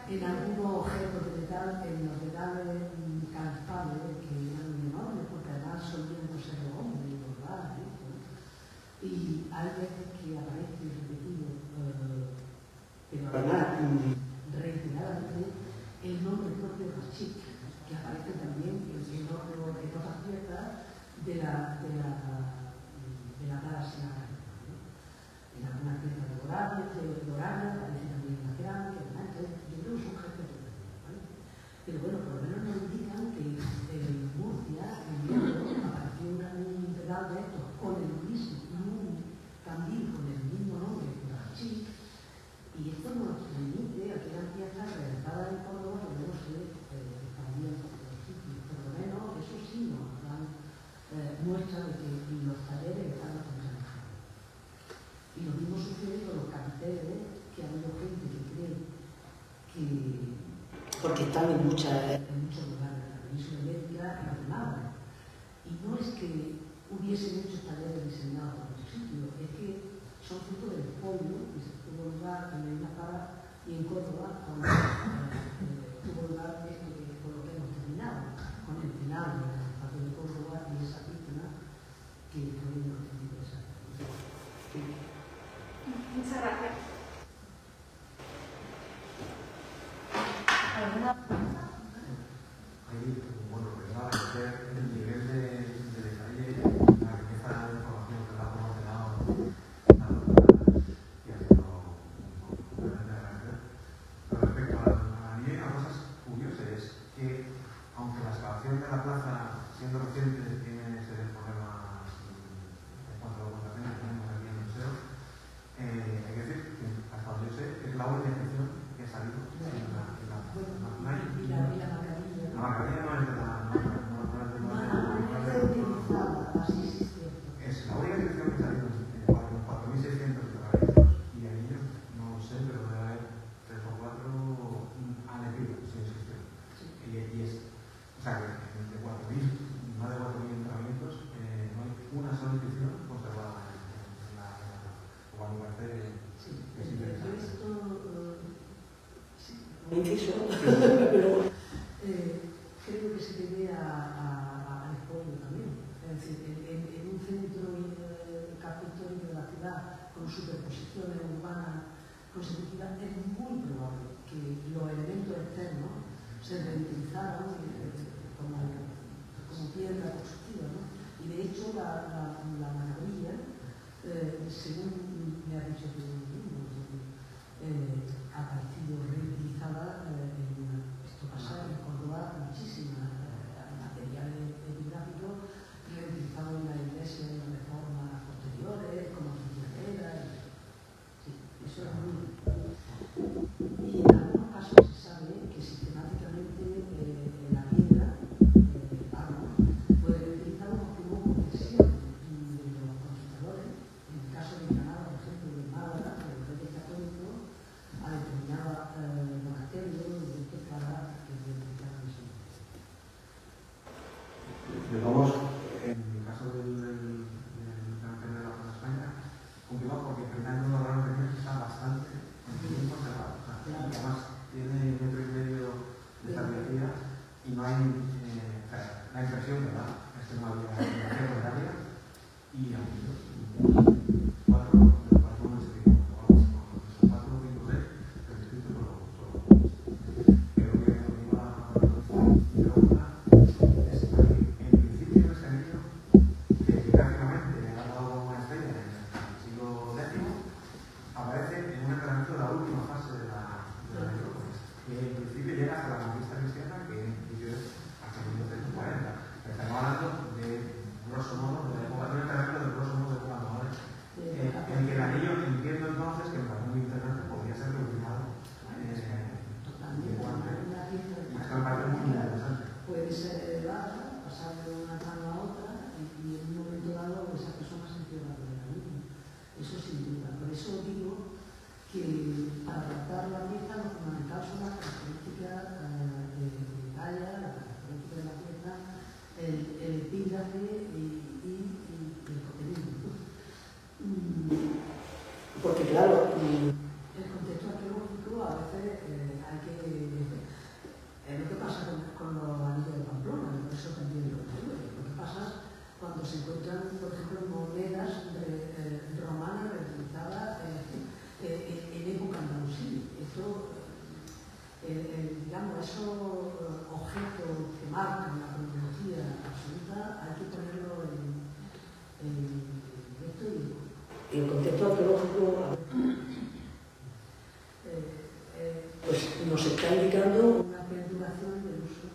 en algunos objetos de metal, en los metales califables, que eran enormes, porque además solían ser hombres, ¿verdad? Y hay veces que aparece repetido, pero además reiteradamente, el nombre propio de Rashid, que aparece también en otras piezas de la galaxia, ¿no? En algunas piezas doradas, aparece también en la cerámica, entonces yo creo que son gestos de ¿vale? Pero bueno, por lo menos nos indican que en Murcia, en Hierro, apareció un pedal de estos con el mismo, un candil con el mismo nombre que Rashid, y esto nos remite a que eran piezas realizadas en Córdoba, pero no sé, también por los sitios, por lo menos eso sí nos dan muestra de que los talleres están bastante alejados. Y lo mismo sucede con los capiteles, que ha habido gente que cree que, porque están en muchos lugares de la península ibérica, armados. Y no es que hubiesen hecho talleres diseñados por otro sitio, es que son fruto del pollo que se tuvo lugar en la Pala y en Córdoba, cuando tuvo lugar esto con lo que hemos terminado, con el final del Califado de Córdoba y esa víctima que fue el objetivo de esa. Muchas gracias. ¿Alguna pregunta? Bueno, pues nada, el nivel de detalle, la riqueza de información que la hemos ordenado, y haciendo realmente agradecer. Pero respecto a mí, una cosa curiosa es que, aunque la excavación de la plaza, siendo reciente, tiene ese problema en cuanto a documentación que tenemos aquí en el museo, hay que decir que, hasta donde yo sé, es la única excepción que ha salido en la Macarilla no es de la es la única excepción que ha salido en 4.600 localistas y ahí no lo sé, pero debe haber 3 o 4 alebrijes sin excepción. Y es, o sea, que de 4.000, más de 4.000 enterramientos, no hay una sola inscripción conservada en la o a mi parecer es interesante. Inciso, pero creo que se debe al pueblo también. Es decir, en un centro histórico de la ciudad con superposiciones urbanas consecutivas, es muy probable que los elementos externos se reutilizaran como piedra constructiva, ¿no? Y de hecho, la maravilla, según me ha dicho que ha parecido reutilizada esto pasa en Córdoba muchísimas materiales epigráficos reutilizados en la iglesia en las reformas posteriores como trincheras. Sí, eso es muy y en algunos casos se sabe que sistemáticamente la piedra fue reutilizada porque hubo concesión de los conquistadores. En el caso de Granada, por ejemplo, de Málaga, de los reyes católicos, a determinada monasterio para que reivindicaran eso. Vamos, en el caso del cementerio de la Plaza España, complicado porque precisamente uno de los regiones está bastante bien conservado. O sea, y además tiene 1,5 metros de estabilidad y no hay la impresión que da extremadura monetaria y amplios. 4 no sé qué, 4 o 5 6 el distrito todo. Creo que lo que iba a preguntar es que en principio este anillo que prácticamente ha dado una estrella en el siglo X aparece en un enterramiento de la última fase de la pues nos está indicando una perduración del uso.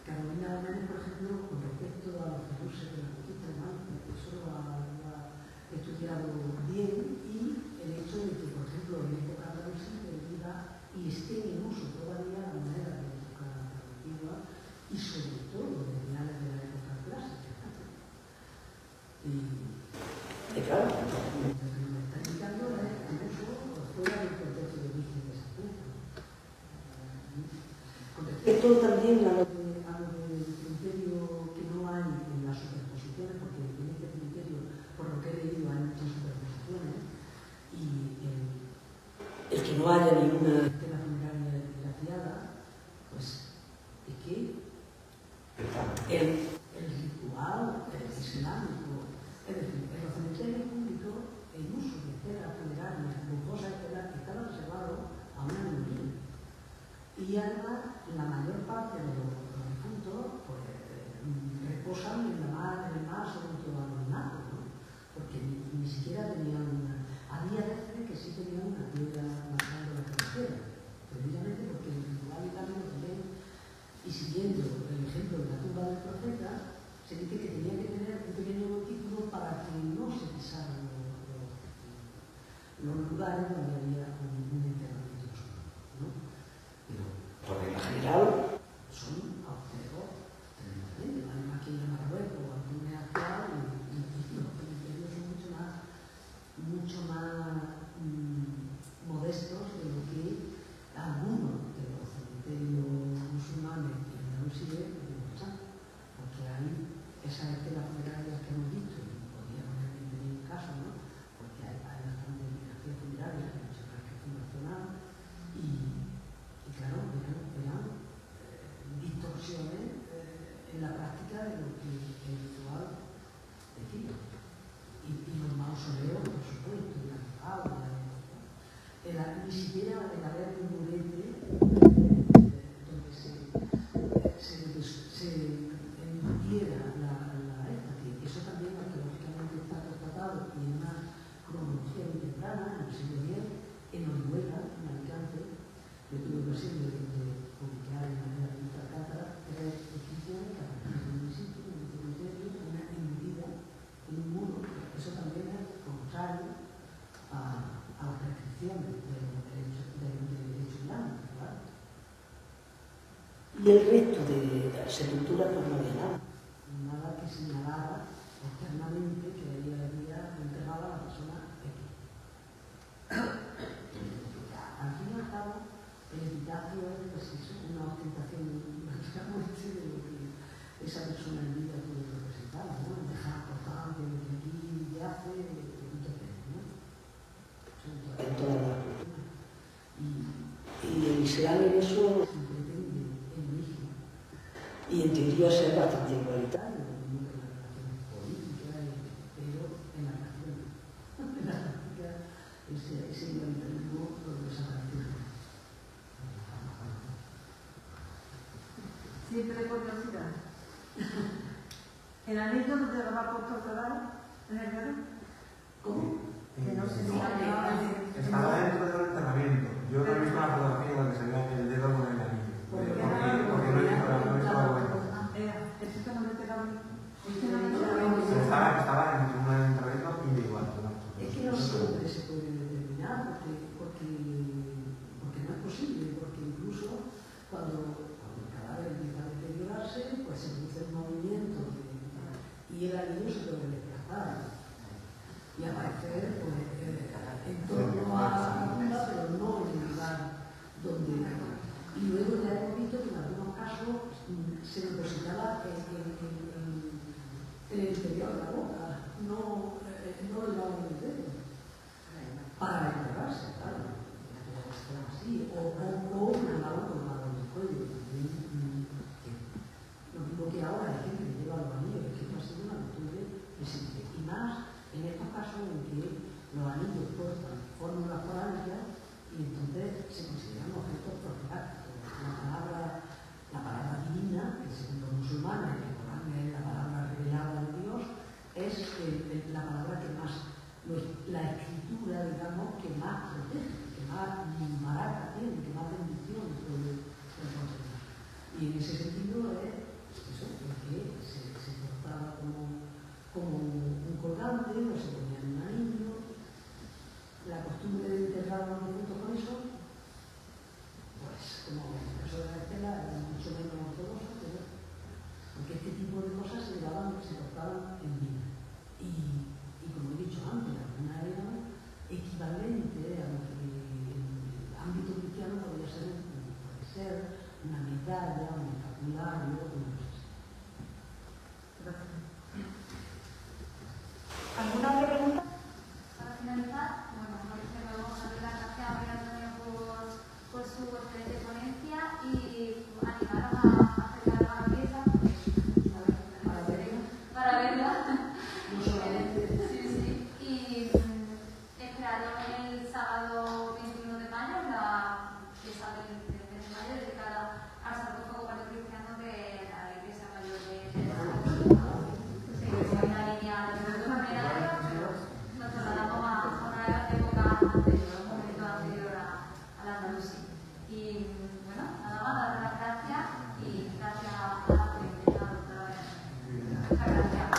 Carolina Gómez, por ejemplo, con respecto a los usos de la conquista alemana, eso lo ha estudiado bien, y el hecho de que, por ejemplo, en época de la viva y esté en uso todavía la moneda de la época antigua y sobre todo de finales de la época clásica. Y claro, lo que me está indicando es el uso fuera del contexto de origen de esa pieza. Con respecto también a lo del criterio que no hay en las superposiciones, porque en este criterio, por lo que he leído, hay muchas superposiciones, y el que no haya ninguna estela funeraria desgraciada, pues es que el ritual islámico, es decir, en los cementerios públicos, el uso de estelas funerarias, lujosas estelas, estaba reservado a una minoría. Y además, la mayor parte de los difuntos pues, reposan en el más absoluto anonimato, ¿no? Porque ni siquiera tenían una. Había veces que sí tenían una piedra marcando la cabecera, precisamente porque el ritual italiano también, y siguiendo el ejemplo de la tumba del profeta, se dice que tenía que tener un pequeño montículo para que no se pisaran los lugares donde había un enterramiento solo, ¿no? Pero, por regla general, son austeros tremendamente. Hay aquí en Marruecos, aquí en actual, y los cementerios son mucho más modestos de lo que algunos de los cementerios musulmanes en Andalucía están, porque hay esas estelas funerarias que hemos visto, y podríamos tener en caso, ¿no? Porque hay bastante dinastía funeraria, hay mucha marcación nacional, y claro, eran distorsiones en la práctica de lo que el ritual decía. Y los mausoleos, por supuesto, y las aulas, ni siquiera el haber un murete donde se embutiera la época. Eso también arqueológicamente está constatado y en una cronología muy temprana, en el siglo X, en Orihuela, en Alicante. Yo tuve ocasión de publicar en la revista Cátara 3 inscripciones que aparecen en un sitio, en un cementerio, una embutida en un muro. Eso también es contrario a las restricciones del derecho islámico, ¿verdad? Y el resto de la sepultura pues no había nada que señalara externamente que ahí había enterrada a la persona X. Al fin y al cabo, el epitafio es pues eso, una ostentación básicamente de lo que esa persona en vida puede representar, ¿no? Dejar constancia de que aquí yace, ¿no? En toda la cultura. Y el Islam en eso se pretende en origen. Y en teoría ser bastante igualitario, ¿no? En las relaciones políticas, pero en la práctica ese igualitarismo lo desapareció. Siempre por curiosidad. ¿El anillo no te lo va a portar en el dedo? ¿Cómo? Que no sé si estaba dentro del enterramiento. Yo no he visto la fotografía donde se ve el dedo con el anillo. Porque no he visto la foto. Exactamente la Estaba en un enterramiento individual. Es que no siempre se puede determinar, porque no es posible, porque incluso cuando el cadáver empieza a deteriorarse, pues se produce un movimiento y el anillo se puede desplazar y aparecer pues, en torno a la tumba, pero no Y en ese sentido eso, que se portaba como un colgante, no se ponía en un anillo. La costumbre de enterrar a los difuntos con eso, pues como en el caso de la estela era mucho menos ortodoxa, pero porque este tipo de cosas se portaban en vida. Y como he dicho antes, algunas eran equivalentes a lo que en el ámbito cristiano puede ser una medalla, un escapulario, una cosa así. Gracias. ¿Alguna otra pregunta? Para finalizar, bueno, que vamos a dar las gracias a María Antonia por su excelente ponencia y animaros a acercaros a la pieza para verla. No solamente Sí, sí. Y esperaros el sábado 21 de mayo, la pieza del mes de mayo dedicada al sarcófago paleocristiano de la Iglesia Mayor de sí, en la línea de los camerarios. Nos trasladamos a una época anterior, un momento anterior a la Andalusí. Y bueno, nada más, dar las gracias y gracias a la doctora. Muchas gracias.